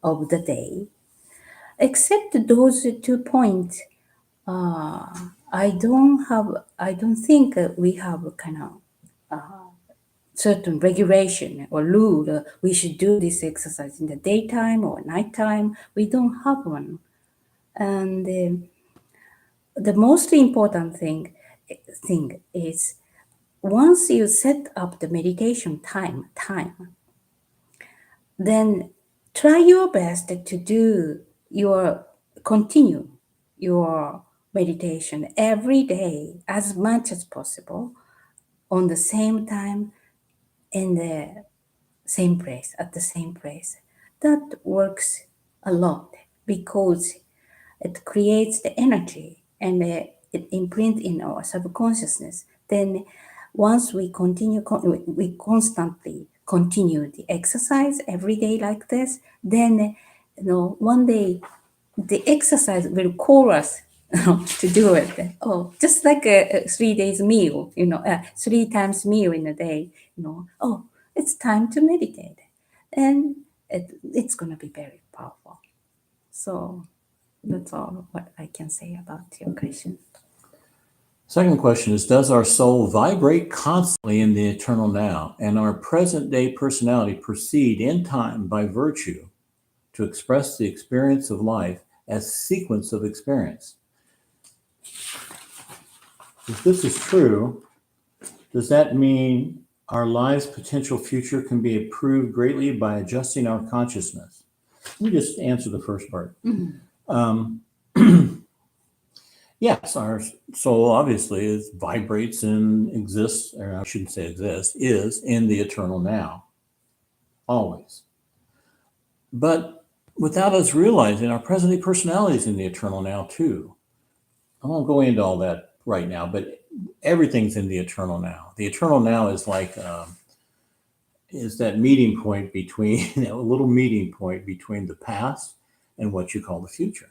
of the day. Except those 2 points, I don't think we have kind of certain regulation or rule. We should do this exercise in the daytime or nighttime. We don't have one. And the most important thing is once you set up the meditation time, then try your best to continue your meditation every day as much as possible on the same time in the same place, at the same place. That works a lot because it creates the energy and it imprints in our subconsciousness. Then once we we constantly continue the exercise every day like this, then one day the exercise will call us to do it. Oh, just like a 3 days meal, 3 times meal in a day, oh, it's time to meditate. And it's going to be very powerful. So that's all what I can say about your question. Second question is, does our soul vibrate constantly in the eternal now, and our present day personality proceed in time by virtue to express the experience of life as sequence of experience? If this is true, does that mean our life's potential future can be improved greatly by adjusting our consciousness? Let me just answer the first part. Yes, our soul obviously vibrates and exists, or I shouldn't say exists, is in the eternal now, always. But without us realizing, our present day personality is in the eternal now too. I won't go into all that right now, but everything's in the eternal now. The eternal now is like is that meeting point between a little meeting point between the past and what you call the future.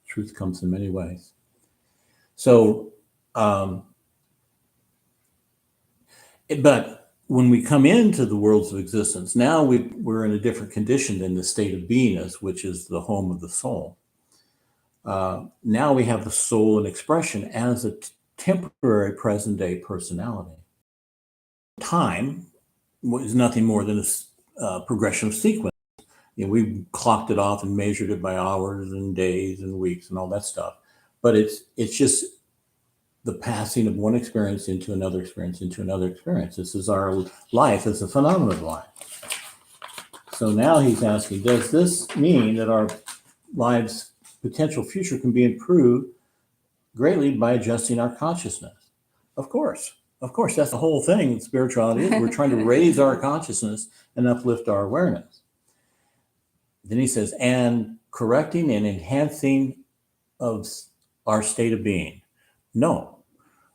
Truth comes in many ways. So, but when we come into the worlds of existence, now we're in a different condition than the state of beingness, which is the home of the soul. Now we have the soul in expression as a temporary present day personality. Time is nothing more than a progression of sequence. We clocked it off and measured it by hours and days and weeks and all that stuff. But it's just the passing of one experience into another experience into another experience. This is our life as a phenomenon of life. So now he's asking, does this mean that our lives' potential future can be improved greatly by adjusting our consciousness? Of course. Of course, that's the whole thing with spirituality is. We're trying to raise our consciousness and uplift our awareness. Then he says, and correcting and enhancing of our state of being. No,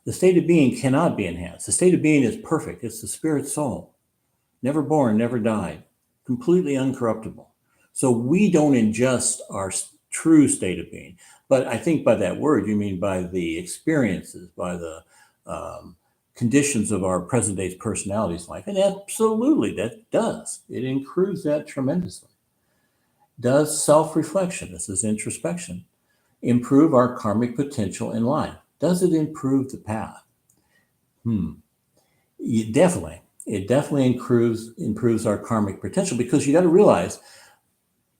the state of being cannot be enhanced. The state of being is perfect. It's the spirit soul, never born, never died, completely uncorruptible. So we don't adjust our true state of being. But I think by that word, you mean by the experiences, by the conditions of our present day's personality's life. And absolutely, that does. It improves that tremendously. Does self-reflection, this is introspection, improve our karmic potential in life? Does it improve the path? It definitely improves our karmic potential, because you got to realize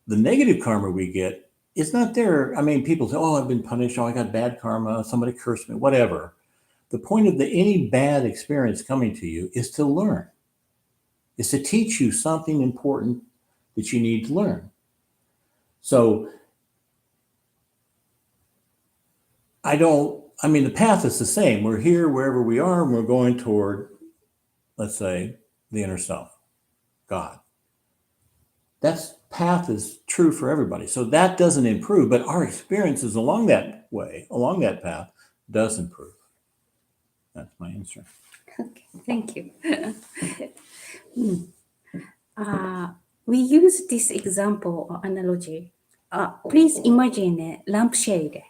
the negative karma we get is not there. I mean, people say, oh, I've been punished. Oh, I got bad karma. Somebody cursed me, whatever. The point of any bad experience coming to you is to learn. It's to teach you something important that you need to learn. So the path is the same. We're here wherever we are, and we're going toward, let's say, the inner self, God. That path is true for everybody. So that doesn't improve, but our experiences along that way, along that path, does improve. That's my answer. Okay, thank you. We use this example or analogy. Please imagine a lampshade.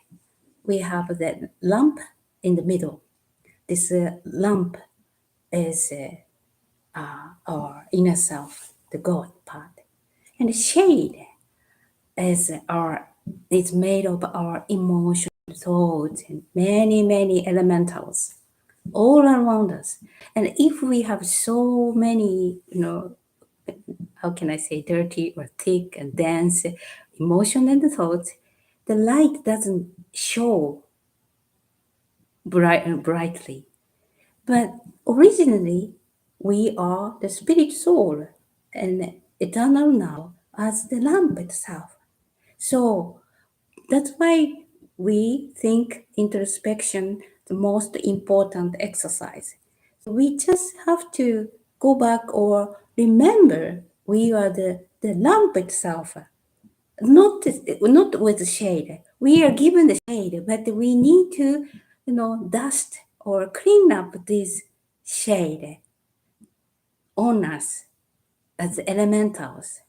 We have the lamp in the middle. This lamp is our inner self, the God part. And the shade is made of our emotions, thoughts, and many, many elementals. all around us. And if we have so many, how can I say, dirty or thick and dense emotion and thoughts, the light doesn't show brightly. But originally, we are the spirit soul and eternal now as the lamp itself. So that's why we think introspection the most important exercise. We just have to go back or remember we are the lamp itself, not with shade. We are given the shade, but we need to, dust or clean up this shade on us as elementals.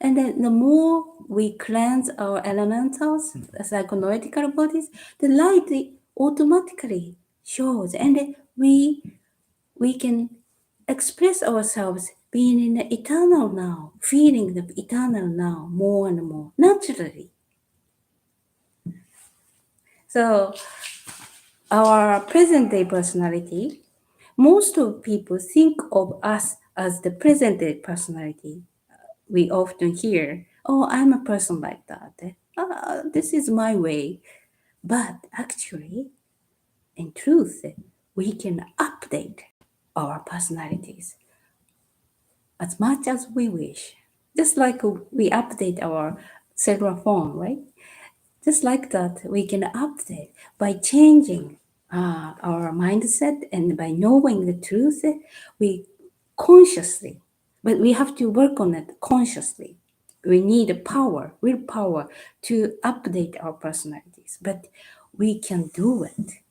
And then the more we cleanse our elementals, psychonautical bodies, the light automatically shows, and then we can express ourselves being in the eternal now, feeling the eternal now more and more naturally. So our present day personality, most of people think of us as the present day personality. We often hear, "Oh, I'm a person like that. This is my way." But actually, in truth, we can update our personalities as much as we wish. Just like we update our cellular phone, right? Just like that, we can update by changing our mindset and by knowing the truth. We consciously, but we have to work on it consciously. We need power, willpower to update our personalities, but we can do it.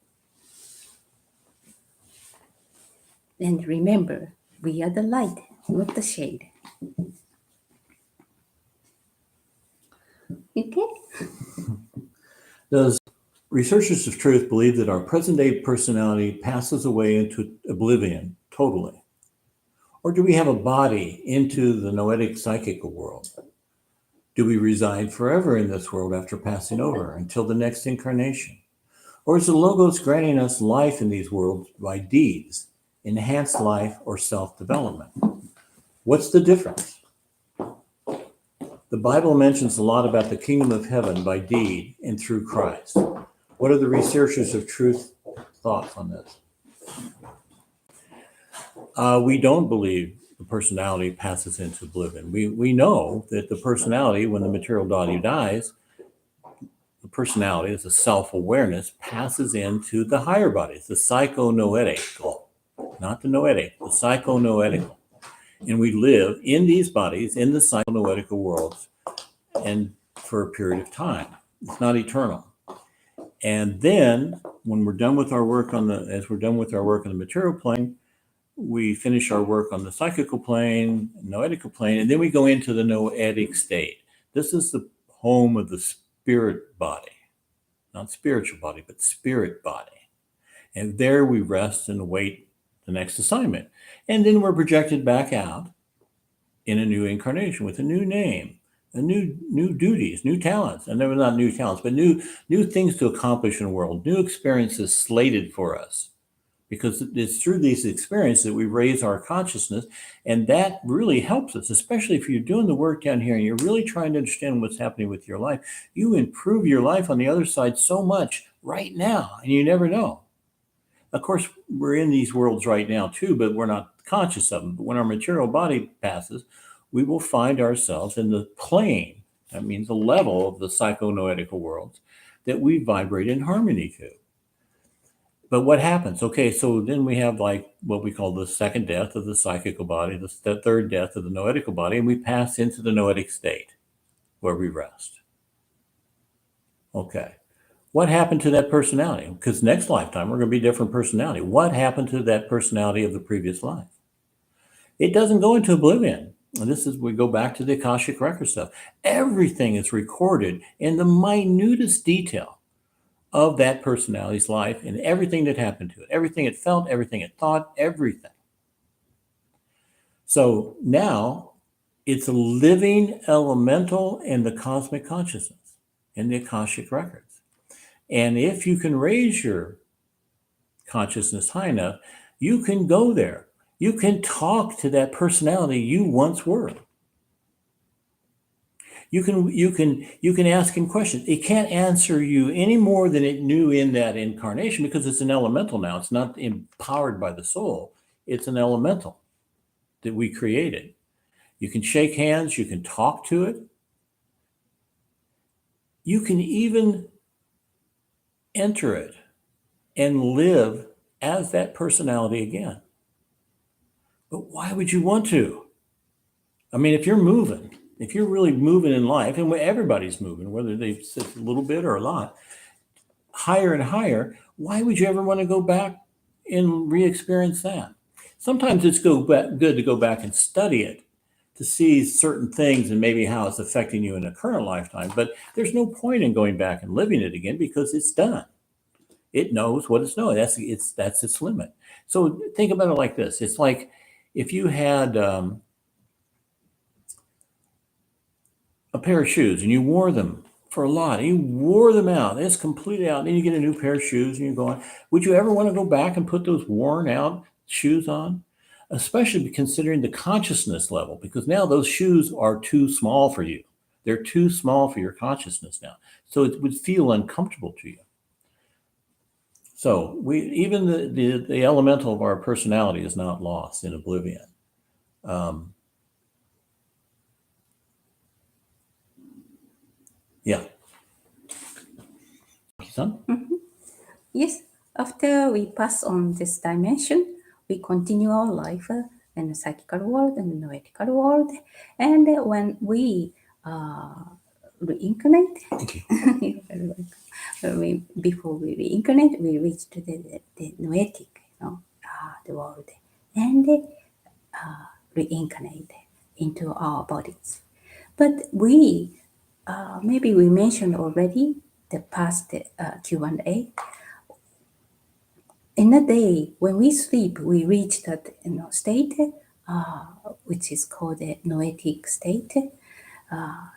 And remember, we are the light, not the shade. Okay? Does researchers of truth believe that our present day personality passes away into oblivion totally? Or do we have a body into the noetic psychical world? Do we reside forever in this world after passing over until the next incarnation? Or is the Logos granting us life in these worlds by deeds, enhanced life, or self development? What's the difference? The Bible mentions a lot about the kingdom of heaven by deed and through Christ. What are the researchers of truth thoughts on this? We don't believe the personality passes into oblivion. We know that the personality, when the material body dies, the personality as a self-awareness passes into the higher bodies, the psychonoetical, not the noetic, the psychonoetical. And we live in these bodies, in the psychonoetical worlds, and for a period of time. It's not eternal. And then when we're done with our work as we're done with our work on the material plane, we finish our work on the psychical plane, noetical plane, and then we go into the noetic state. This is the home of the spirit body, not spiritual body, but spirit body. And there we rest and await the next assignment. And then we're projected back out in a new incarnation with a new name, a new duties, new talents, and they were not new talents, but new things to accomplish in the world, new experiences slated for us. Because it's through these experiences that we raise our consciousness, and that really helps us, especially if you're doing the work down here and you're really trying to understand what's happening with your life. You improve your life on the other side so much right now, and you never know. Of course, we're in these worlds right now too, but we're not conscious of them. But when our material body passes, we will find ourselves in the plane, that means the level of the psychonoetical worlds, that we vibrate in harmony to. But what happens? Okay, so then we have like what we call the second death of the psychical body, the third death of the noetical body, and we pass into the noetic state where we rest. Okay. What happened to that personality? Because next lifetime, we're going to be a different personality. What happened to that personality of the previous life? It doesn't go into oblivion. And this is, we go back to the Akashic record stuff. Everything is recorded in the minutest detail of that personality's life and everything that happened to it, everything it felt, everything it thought, everything. So now it's a living elemental in the cosmic consciousness, in the Akashic records. And if you can raise your consciousness high enough, you can go there. You can talk to that personality you once were. You can ask him questions. It can't answer you any more than it knew in that incarnation because it's an elemental now. It's not empowered by the soul. It's an elemental that we created. You can shake hands. You can talk to it. You can even enter it and live as that personality again. But why would you want to? I mean, if you're really moving in life, and everybody's moving, whether they sit a little bit or a lot, higher and higher, why would you ever want to go back and re-experience that? Sometimes it's good to go back and study it to see certain things and maybe how it's affecting you in a current lifetime. But there's no point in going back and living it again because it's done. It knows what it's knowing. That's its limit. So think about it like this. It's like if you had a pair of shoes and you wore them for a lot, and you wore them out, it's completely out, and then you get a new pair of shoes and you go on. Would you ever want to go back and put those worn out shoes on? Especially considering the consciousness level, because now those shoes are too small for you. They're too small for your consciousness now. So it would feel uncomfortable to you. So even the elemental of our personality is not lost in oblivion. Yeah. Son? Mm-hmm. Yes. After we pass on this dimension, we continue our life in the psychical world and the noetical world. And when we reincarnate, you're very welcome. Before we reincarnate, we reach to the noetic, the world, and reincarnate into our bodies. But maybe we mentioned already the past Q&A. In a day, when we sleep, we reach that state, which is called a noetic state,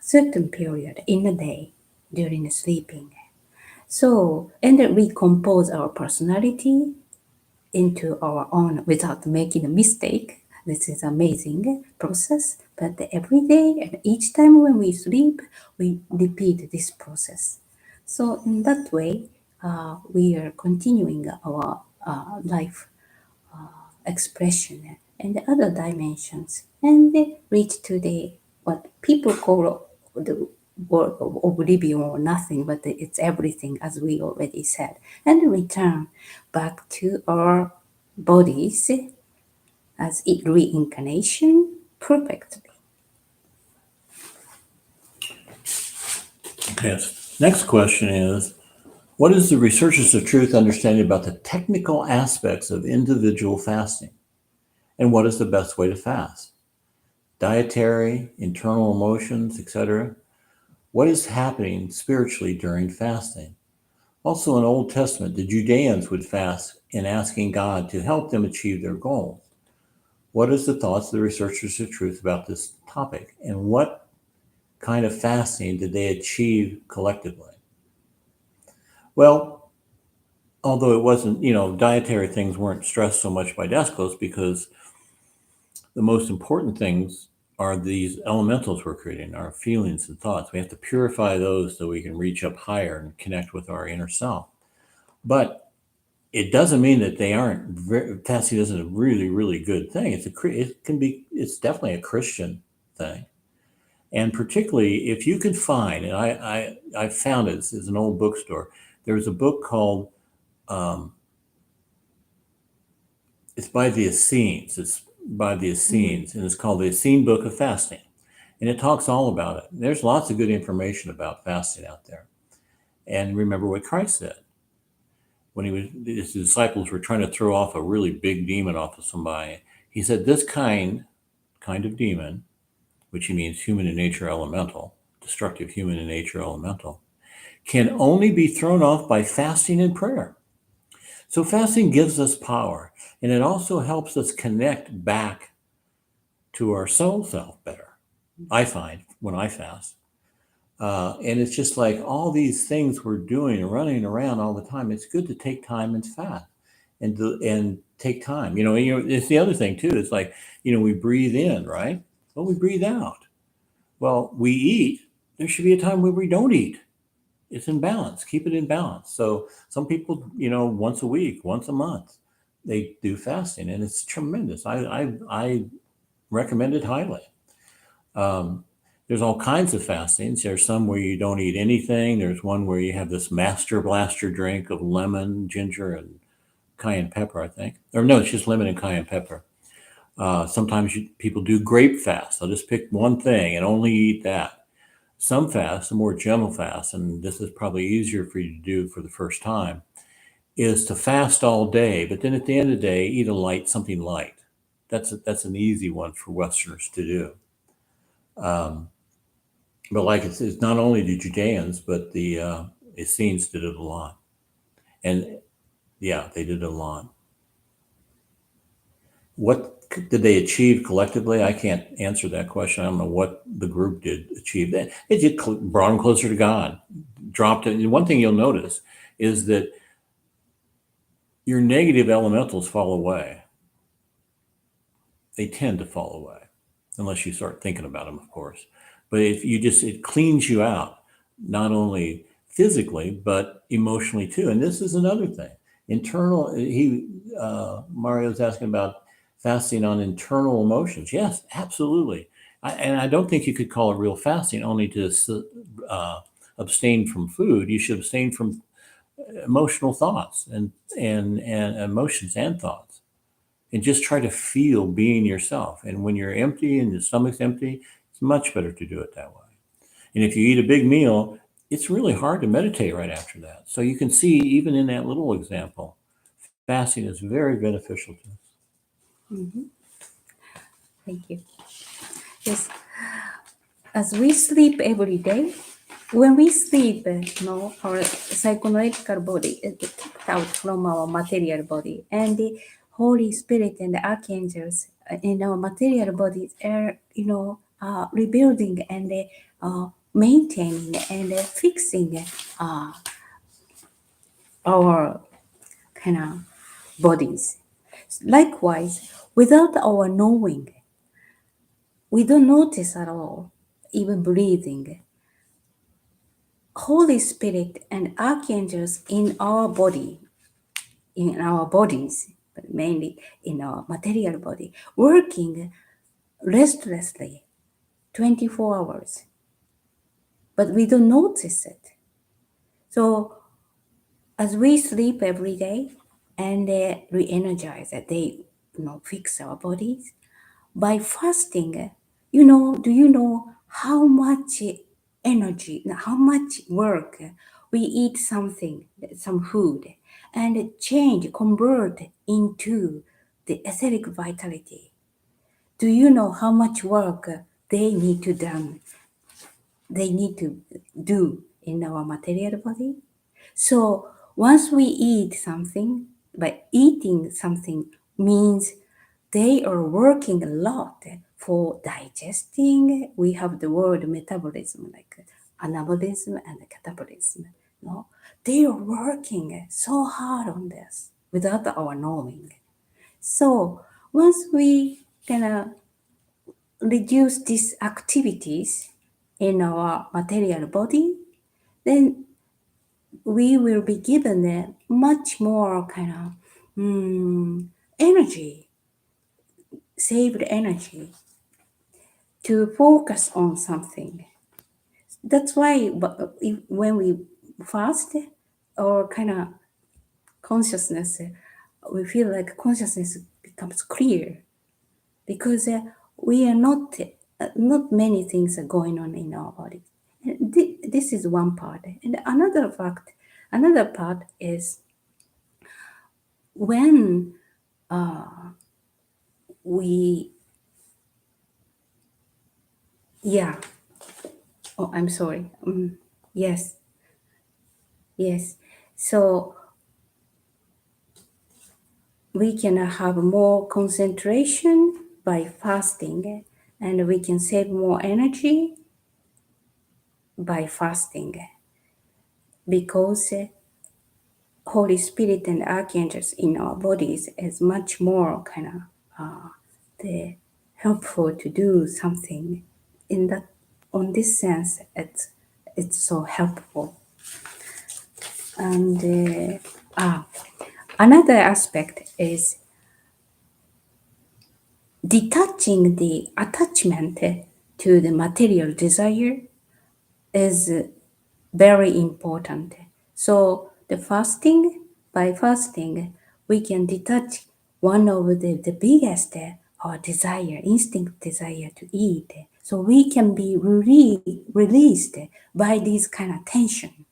certain period in a day during the sleeping. So, and then we compose our personality into our own without making a mistake. This is amazing process. But every day and each time when we sleep, we repeat this process. So in that way, we are continuing our life expression and the other dimensions, and reach to the what people call the world of oblivion or nothing, but it's everything, as we already said, and return back to our bodies as reincarnation perfectly. Yes. Next question is, what is the researchers of truth understanding about the technical aspects of individual fasting? And what is the best way to fast? Dietary, internal emotions, etc. What is happening spiritually during fasting? Also in Old Testament, the Judeans would fast in asking God to help them achieve their goals. What is the thoughts of the researchers of truth about this topic? And what kind of fasting did they achieve collectively? Well, although it wasn't, dietary things weren't stressed so much by Descos because the most important things are these elementals we're creating, our feelings and thoughts. We have to purify those so we can reach up higher and connect with our inner self. But it doesn't mean that they aren't. Fasting isn't a really, really good thing. It's definitely a Christian thing. And particularly if you can find, and I found it, this is an old bookstore. There's a book called, it's by the Essenes. It's by the Essenes, and it's called the Essene Book of Fasting. And it talks all about it. There's lots of good information about fasting out there. And remember what Christ said. When his disciples were trying to throw off a really big demon off of somebody, he said, this kind of demon, which he means human in nature elemental, destructive human in nature elemental, can only be thrown off by fasting and prayer. So fasting gives us power, and it also helps us connect back to our soul self better, I find, when I fast. And it's just like all these things we're doing and running around all the time. It's good to take time and fast and take time. It's the other thing too. It's like, we breathe in, right? Well, we breathe out. Well, we eat. There should be a time where we don't eat. It's in balance. Keep it in balance. So some people, once a week, once a month, they do fasting, and it's tremendous. I recommend it highly. Um, there's all kinds of fastings. There's some where you don't eat anything. There's one where you have this master blaster drink of lemon, ginger, and cayenne pepper, I think. Or no, it's just lemon and cayenne pepper. Sometimes people do grape fast. They'll just pick one thing and only eat that. Some fasts, a more gentle fast, and this is probably easier for you to do for the first time, is to fast all day, but then at the end of the day, eat something light. That's an easy one for Westerners to do. Um, but like it's not only the Judeans, but the Essenes did it a lot, and yeah, they did it a lot. What did they achieve collectively? I can't answer that question. I don't know what the group did achieve. It just brought them closer to God, dropped it. And one thing you'll notice is that your negative elementals fall away. They tend to fall away, unless you start thinking about them, of course. But if you it cleans you out, not only physically, but emotionally too. And this is another thing. Mario's asking about fasting on internal emotions. Yes, absolutely. And I don't think you could call it real fasting only to abstain from food. You should abstain from emotional thoughts and emotions and thoughts, and just try to feel being yourself. And when you're empty and your stomach's empty, it's much better to do it that way. And if you eat a big meal, it's really hard to meditate right after that. So you can see, even in that little example, fasting is very beneficial to us. Mhm. Thank you. Yes, as we sleep every day, when we sleep, our psychological body is kicked out from our material body, and the Holy Spirit and the archangels in our material bodies are, rebuilding and maintaining and fixing our kind of bodies. Likewise, without our knowing, we don't notice at all, even breathing. Holy Spirit and archangels in our body, in our bodies, but mainly in our material body, working restlessly 24 hours, but we don't notice it. So as we sleep every day and re-energize, they fix our bodies by fasting. Do you know how much energy, how much work we eat something, some food, and change, convert into the etheric vitality? Do you know how much work they need to done? They need to do in our material body. So once we eat something, by eating something means they are working a lot for digesting. We have the word metabolism, like anabolism and catabolism. No, they are working so hard on this without our knowing. So once we kind reduce these activities in our material body, then we will be given a much more energy, saved energy to focus on something. That's why when we fast or consciousness, we feel like consciousness becomes clear because we are not many things are going on in our body. This is one part, and another part is when we, yeah. Oh, I'm sorry. Yes, yes. So we can have more concentration by fasting, and we can save more energy by fasting because Holy Spirit and archangels in our bodies is much more kind of the helpful to do something in that on this sense it's so helpful. And another aspect is detaching the attachment to the material desire is very important. So by fasting, we can detach one of the biggest our desire, instinct desire to eat. So we can be released by this kind of tension.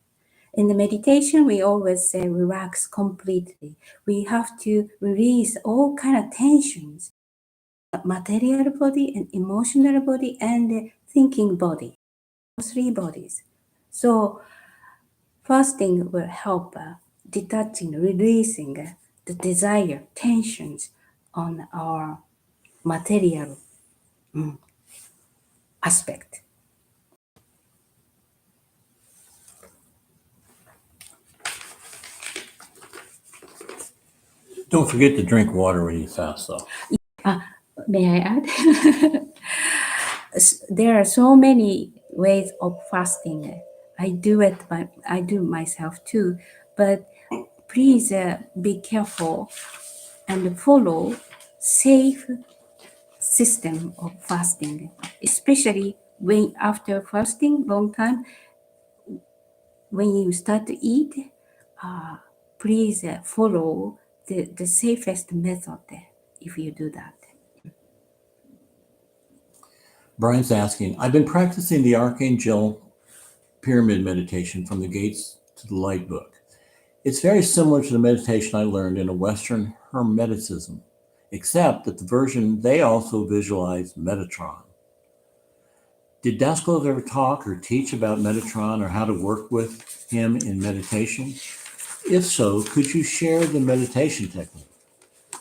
In the meditation, we always say relax completely. We have to release all kind of tensions, material body and emotional body and thinking body, three bodies. So fasting will help detaching, releasing the desire, tensions on our material aspect. Don't forget to drink water when you fast, though. May I add? There are so many ways of fasting. I do myself too, but please be careful and follow safe system of fasting, especially when after fasting long time, when you start to eat, please follow the safest method if you do that. Brian's asking, I've been practicing the Archangel Pyramid meditation from the Gates to the Light book. It's very similar to the meditation I learned in a Western Hermeticism, except that the version they also visualize Metatron. Did Daskos ever talk or teach about Metatron or how to work with him in meditation? If so, could you share the meditation technique?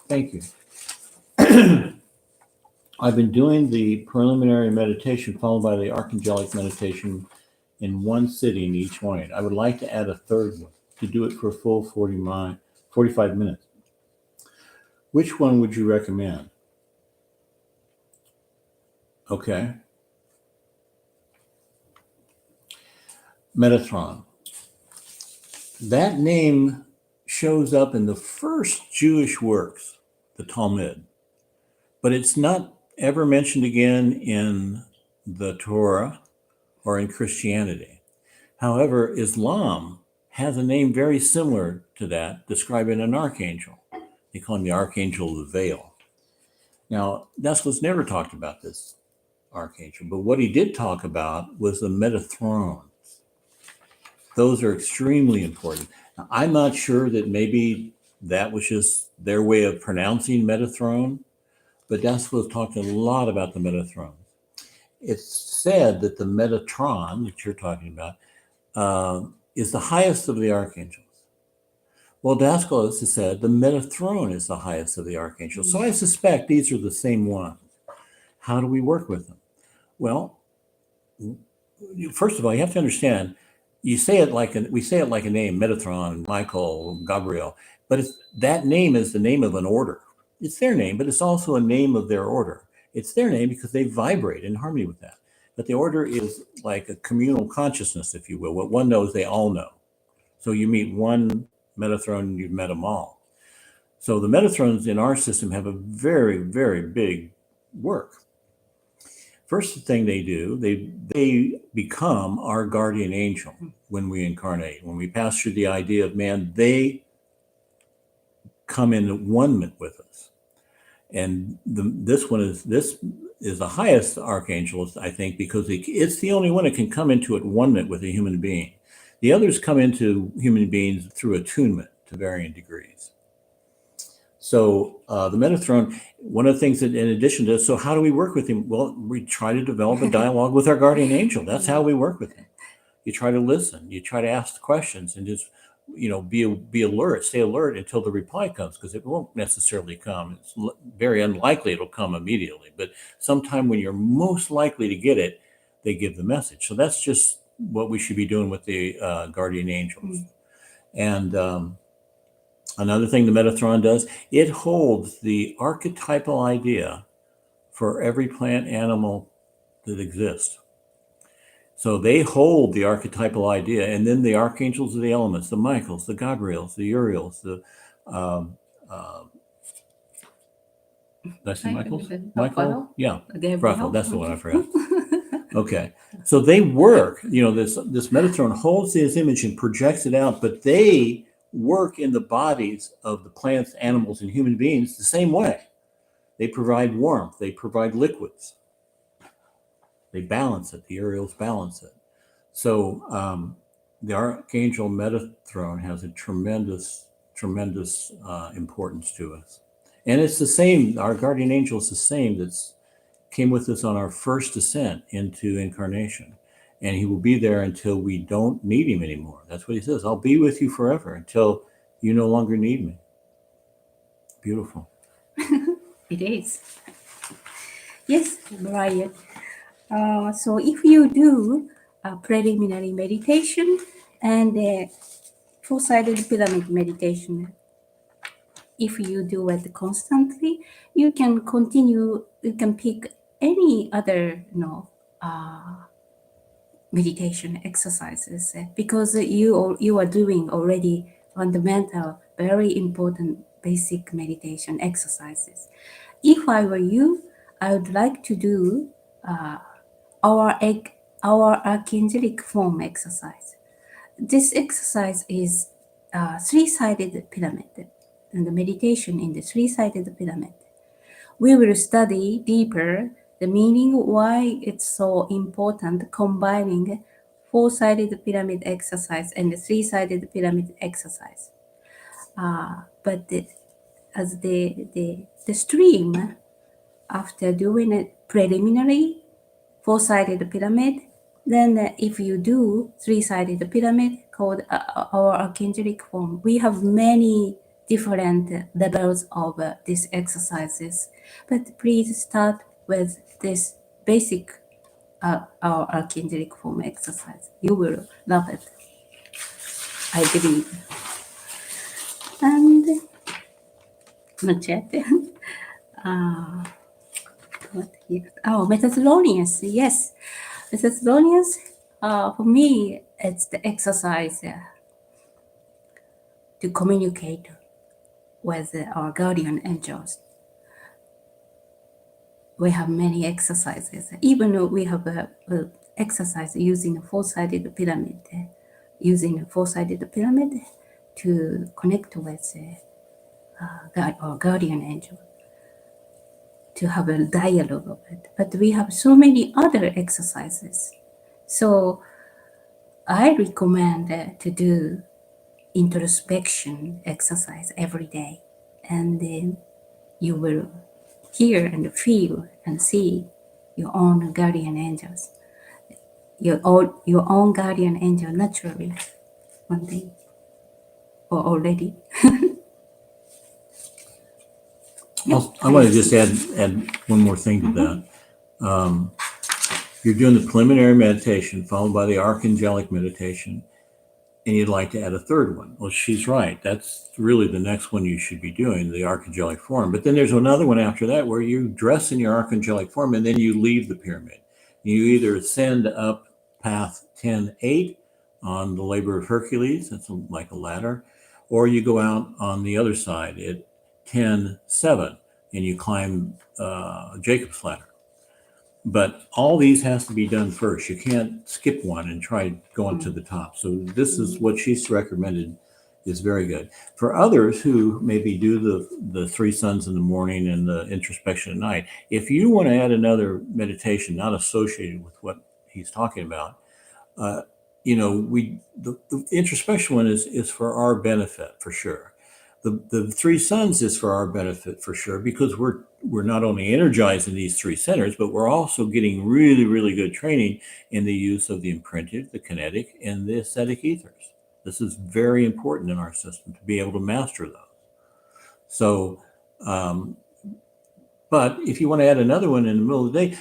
Thank you. I've been doing the preliminary meditation followed by the archangelic meditation in one sitting each morning. I would like to add a third one to do it for a full 45 minutes. Which one would you recommend? Okay. Metatron. That name shows up in the first Jewish works, the Talmud, but it's not ever mentioned again in the Torah or in Christianity. However, Islam has a name very similar to that, describing an archangel. They call him the Archangel of the Veil. Now, Nescle's never talked about this archangel, but what he did talk about was the Metathrones. Those are extremely important. Now, I'm not sure that maybe that was just their way of pronouncing Metathrone, but Nescle's talked a lot about the Metathrones. It's said that the Metatron that you're talking about is the highest of the archangels. Well, Daskalos has said the Metathrone is the highest of the archangels. So I suspect these are the same ones. How do we work with them? Well, first of all, you have to understand, we say it like a name, Metatron, Michael, Gabriel, but that name is the name of an order. It's their name, but it's also a name of their order. It's their name because they vibrate in harmony with that. But the order is like a communal consciousness, if you will. What one knows, they all know. So you meet one Metathrone and you've met them all. So the Metathrones in our system have a very, very big work. First thing they do, they become our guardian angel when we incarnate. When we pass through the idea of man, they come in one with us. And this is the highest archangel, I think, because it's the only one that can come into one with a human being. The others come into human beings through attunement to varying degrees. So the Metathrone, one of the things that in addition to, so how do we work with him? Well, we try to develop a dialogue with our guardian angel. That's how we work with him. You try to listen, you try to ask questions and just, be alert, stay alert until the reply comes, because it won't necessarily come. It's very unlikely it'll come immediately, but sometime when you're most likely to get it, they give the message. So that's just what we should be doing with the guardian angels. And Another thing the Metatron does, it holds the archetypal idea for every plant animal that exists. So they hold the archetypal idea, and then the archangels of the elements, the Michaels, the Gabriels, the Uriels, the um, uh, did I say Michaels? Michael? Yeah, Raphael. That's the one I forgot. Okay, so they work. This Metatron holds this image and projects it out, but they work in the bodies of the plants, animals, and human beings the same way. They provide warmth. They provide liquids. They balance it. The Uriels balance it. So the Archangel Metatron has a tremendous, tremendous importance to us. And it's the same, our guardian angel is the same that's came with us on our first descent into incarnation. And he will be there until we don't need him anymore. That's what he says. I'll be with you forever until you no longer need me. Beautiful. It is. Yes, Brian. So if you do a preliminary meditation and a four-sided pyramid meditation, if you do it constantly, you can continue, you can pick any other, meditation exercises because you are doing already fundamental, very important basic meditation exercises. If I were you, I would like to do our archangelic form exercise. This exercise is a three-sided pyramid, and the meditation in the three-sided pyramid. We will study deeper the meaning why it's so important combining four-sided pyramid exercise and the three-sided pyramid exercise. But as the stream after doing it preliminary four-sided pyramid, then if you do three-sided pyramid called our archangelic form, we have many different levels of these exercises. But please start with this basic our archangelic form exercise. You will love it, I believe. And not yet. What here? Oh, Metathessalonians, yes. Metathessalonians, for me, it's the exercise to communicate with our guardian angels. We have many exercises. Even though we have a exercise using a four-sided pyramid, to connect with our guardian angel, to have a dialogue of it. But we have so many other exercises. So I recommend to do introspection exercise every day, and then you will hear and feel and see your own guardian angels, your own guardian angel naturally one day or already. I want to just add one more thing to that. You're doing the preliminary meditation followed by the archangelic meditation, and you'd like to add a third one. Well, she's right. That's really the next one you should be doing, the archangelic form. But then there's another one after that where you dress in your archangelic form and then you leave the pyramid. You either ascend up path 10-8 on the labor of Hercules, that's like a ladder, or you go out on the other side at 10-7 and you climb Jacob's ladder. But all these has to be done first. You can't skip one and try going to the top. So this is what she's recommended is very good. For others who maybe do the three suns in the morning and the introspection at night, if you want to add another meditation not associated with what he's talking about, the introspection one is for our benefit for sure. The three suns is for our benefit for sure, because we're not only energizing these three centers, but we're also getting really, really good training in the use of the imprinted, the kinetic, and the aesthetic ethers. This is very important in our system to be able to master those. So, but if you want to add another one in the middle of the day,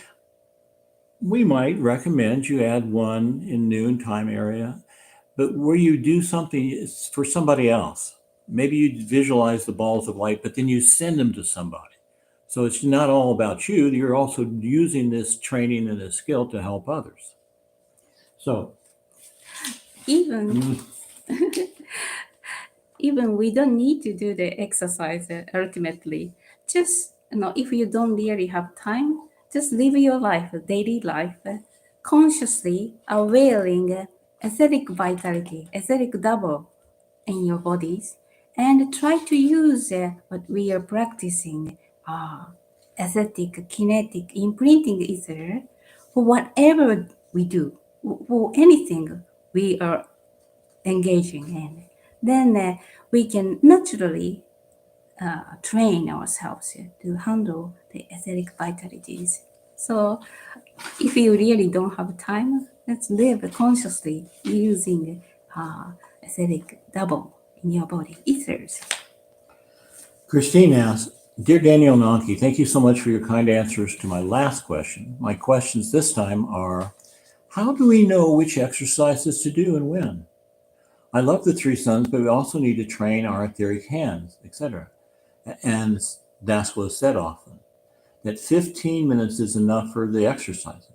we might recommend you add one in noon time area, but where you do something for somebody else. Maybe you visualize the balls of light, but then you send them to somebody. So it's not all about you. You're also using this training and this skill to help others. So, Even even we don't need to do the exercise ultimately. Just if you don't really have time, just live your life, daily life, consciously availing aesthetic vitality, aesthetic double in your bodies, and try to use what we are practicing, aesthetic, kinetic, imprinting ether for whatever we do, for anything we are engaging in. Then we can naturally train ourselves to handle the aesthetic vitalities. So if you really don't have time, let's live consciously using aesthetic double in your body, ethers. Christine asks, Dear Daniel Aki, thank you so much for your kind answers to my last question. My questions this time are, how do we know which exercises to do and when? I love the three suns, but we also need to train our etheric hands, etc. And that's what's said often, that 15 minutes is enough for the exercises.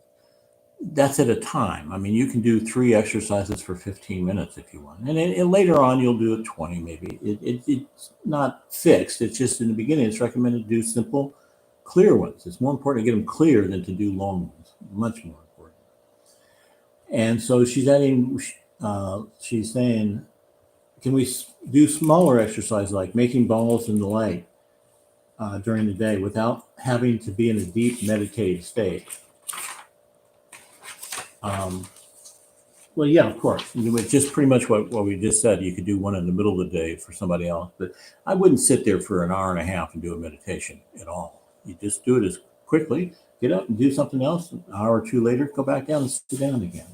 That's at a time. I mean, you can do 3 exercises for 15 minutes if you want. And later on, you'll do it 20 maybe. It's not fixed. It's just in the beginning, it's recommended to do simple, clear ones. It's more important to get them clear than to do long ones. Much more important. And so she's adding, she's saying, can we do smaller exercises like making balls in the light during the day without having to be in a deep meditative state? Well, yeah, of course. It's just pretty much what we just said. You could do one in the middle of the day for somebody else, but I wouldn't sit there for an hour and a half and do a meditation at all. You just do it as quickly, get up and do something else. An hour or two later, go back down and sit down again.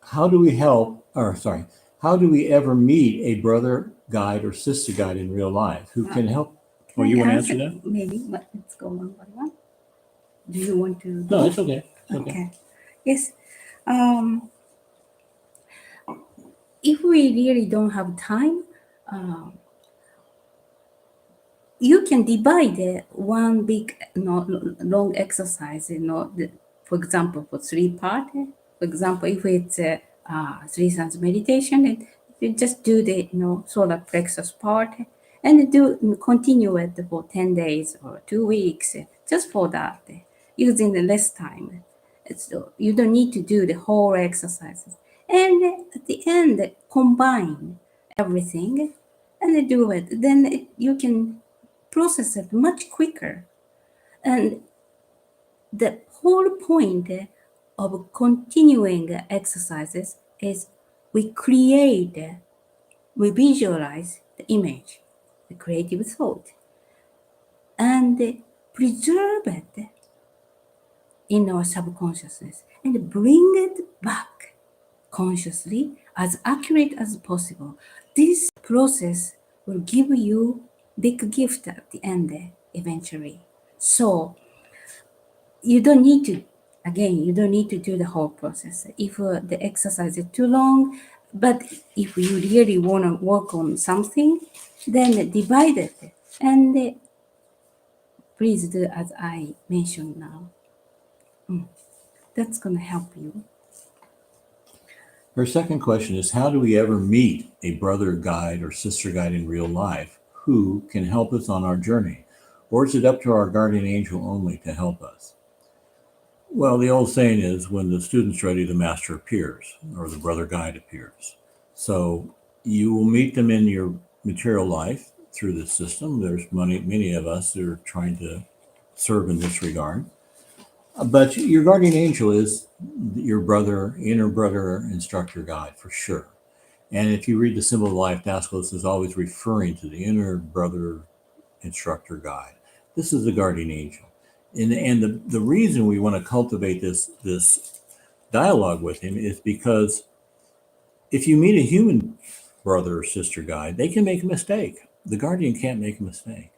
How do we how do we ever meet a brother guide or sister guide in real life who can help? Or you want to answer that? Maybe, but let's go one by one. Do you want to? No, it's okay. Okay. Yes. If we really don't have time, you can divide one big long exercise, for example, for 3 parts. For example, if it's 3 suns meditation, you just do the solar plexus part and continue it for 10 days or 2 weeks, just for that, using the less time. So you don't need to do the whole exercises. And at the end, combine everything and do it. Then you can process it much quicker. And the whole point of continuing exercises is we visualize the image, the creative thought, and preserve it in our subconsciousness and bring it back consciously as accurate as possible. This process will give you big gift at the end eventually. So you don't need to do the whole process. If the exercise is too long, but if you really want to work on something, then divide it and please do as I mentioned now. That's going to help you. Her second question is, how do we ever meet a brother guide or sister guide in real life who can help us on our journey? Or is it up to our guardian angel only to help us? Well, the old saying is, when the student's ready, the master appears, or the brother guide appears. So you will meet them in your material life through this system. There's many of us that are trying to serve in this regard. But your guardian angel is your brother, inner brother, instructor guide for sure. And if you read the Symbol of Life, Dascos is always referring to the inner brother, instructor guide. This is the guardian angel. And the reason we want to cultivate this dialogue with him is because if you meet a human brother or sister guide, they can make a mistake. The guardian can't make a mistake.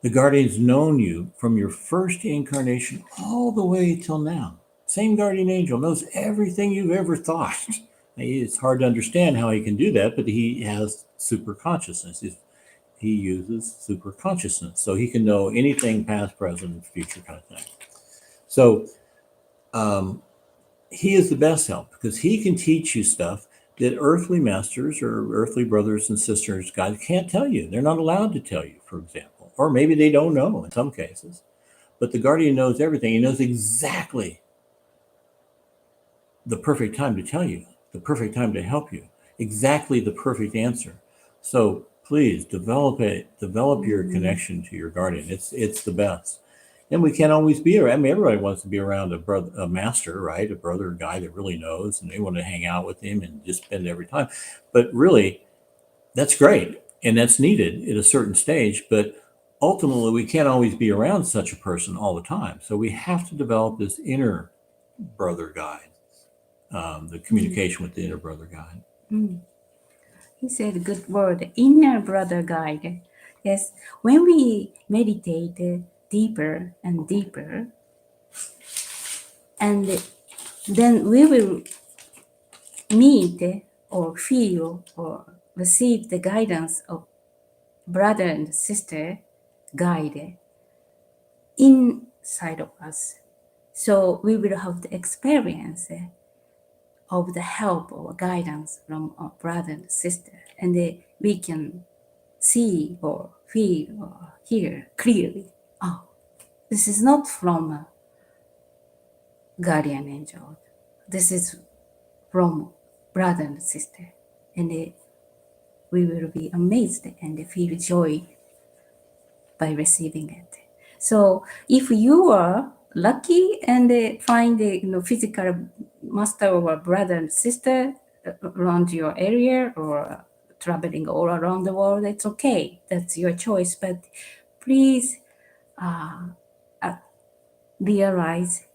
The guardian's known you from your first incarnation all the way till now. Same guardian angel knows everything you've ever thought It's hard to understand how he can do that, but he has super consciousness. He uses super consciousness, so he can know anything past, present, and future kind of thing. So um, he is the best help because he can teach you stuff that earthly masters or earthly brothers and sisters, guys, can't tell you. They're not allowed to tell you, for example, or maybe they don't know in some cases. But the guardian knows everything. He knows exactly the perfect time to tell you, the perfect time to help you, exactly the perfect answer. So please develop your connection to your guardian. It's the best. And we can't always be around. I mean, everybody wants to be around a brother, a master, right? A brother, a guy that really knows, and they want to hang out with him and just spend every time. But really, that's great, and that's needed at a certain stage. But ultimately, we can't always be around such a person all the time. So we have to develop this inner brother guide, the communication with the inner brother guide. Mm. He said a good word, inner brother guide. Yes, when we meditate deeper and deeper, and then we will meet or feel or receive the guidance of brother and sister guide inside of us. So we will have the experience of the help or guidance from our brother and sister, and we can see or feel or hear clearly. Oh, this is not from a guardian angel. This is from brother and sister, and we will be amazed and feel joy by receiving it. So if you are lucky and find a physical master or a brother and sister around your area or traveling all around the world, it's okay. That's your choice. But please uh, realize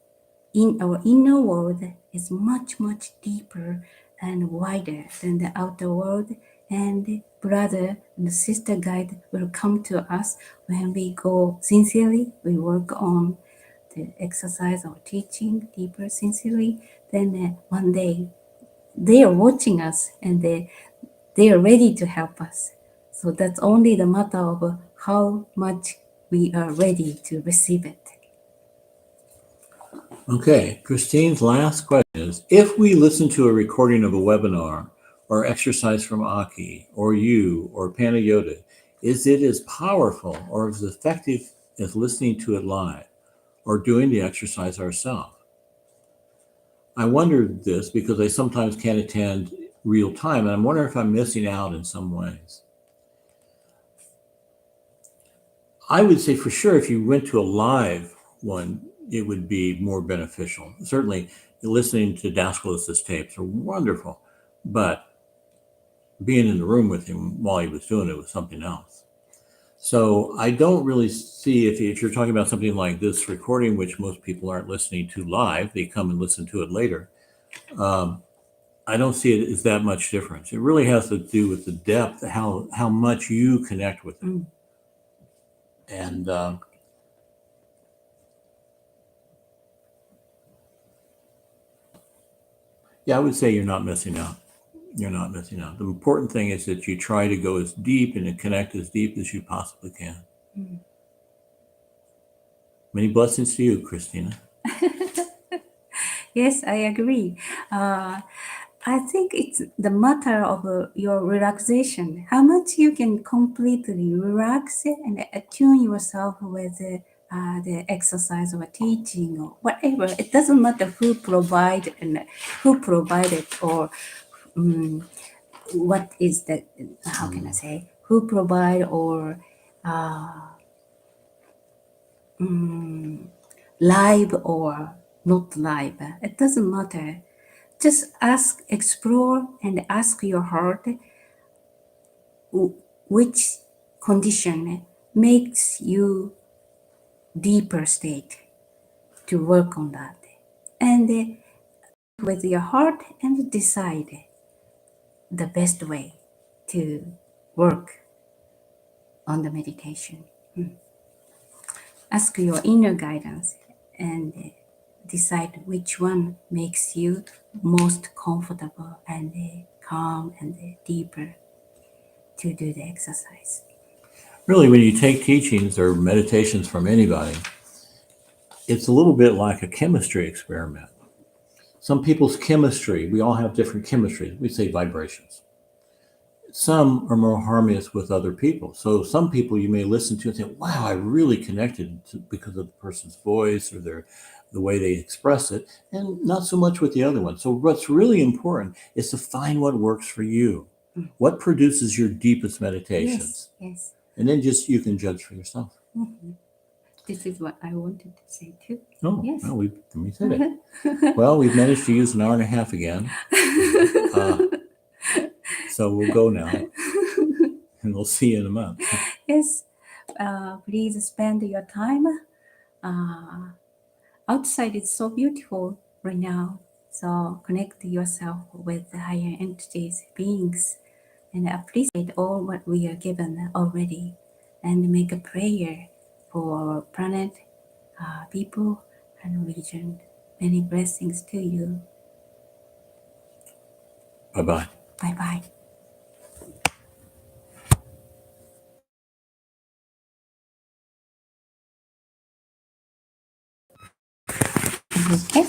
in our inner world is much, much deeper and wider than the outer world. And brother and sister guide will come to us when we go sincerely, we work on the exercise or teaching deeper sincerely. Then one day they are watching us and they are ready to help us. So that's only the matter of how much we are ready to receive it. Okay, Christine's last question is, if we listen to a recording of a webinar or exercise from Aki or you or Panayota, is it as powerful or as effective as listening to it live or doing the exercise ourselves? I wondered this because I sometimes can't attend real time, and I'm wondering if I'm missing out in some ways. I would say for sure if you went to a live one, it would be more beneficial. Certainly, listening to Dascalus's tapes are wonderful, but being in the room with him while he was doing it was something else. So I don't really see if you're talking about something like this recording, which most people aren't listening to live, they come and listen to it later. I don't see it as that much difference. It really has to do with the depth, how much you connect with it, and yeah, I would say you're not missing out. You're not missing out. The important thing is that you try to go as deep and to connect as deep as you possibly can. Many blessings to you, Christina. Yes, I agree. I think it's the matter of your relaxation, how much you can completely relax and attune yourself with the exercise or teaching or whatever. It doesn't matter who provide and who provided or what is the, how can I say, who provide or live or not live. It doesn't matter. Just ask, explore, and ask your heart which condition makes you deeper state to work on that. And with your heart and decide the best way to work on the meditation. Ask your inner guidance and decide which one makes you most comfortable and calm and deeper to do the exercise. Really, when you take teachings or meditations from anybody, it's a little bit like a chemistry experiment. Some people's chemistry, we all have different chemistry. We say vibrations. Some are more harmonious with other people. So some people you may listen to and say, wow, I really connected to, because of the person's voice or the way they express it, and not so much with the other one. So what's really important is to find what works for you. What produces your deepest meditations? Yes. And then just you can judge for yourself. Mm-hmm. This is what I wanted to say too. Oh, Yes. well, we said it. Well, we've managed to use an hour and a half again. So we'll go now, and we'll see you in a month. Yes. Please spend your time. Outside is so beautiful right now. So connect yourself with the higher entities, beings, and appreciate all what we are given already, and make a prayer for our planet, people, and region. Many blessings to you. Bye-bye. Bye-bye. Okay.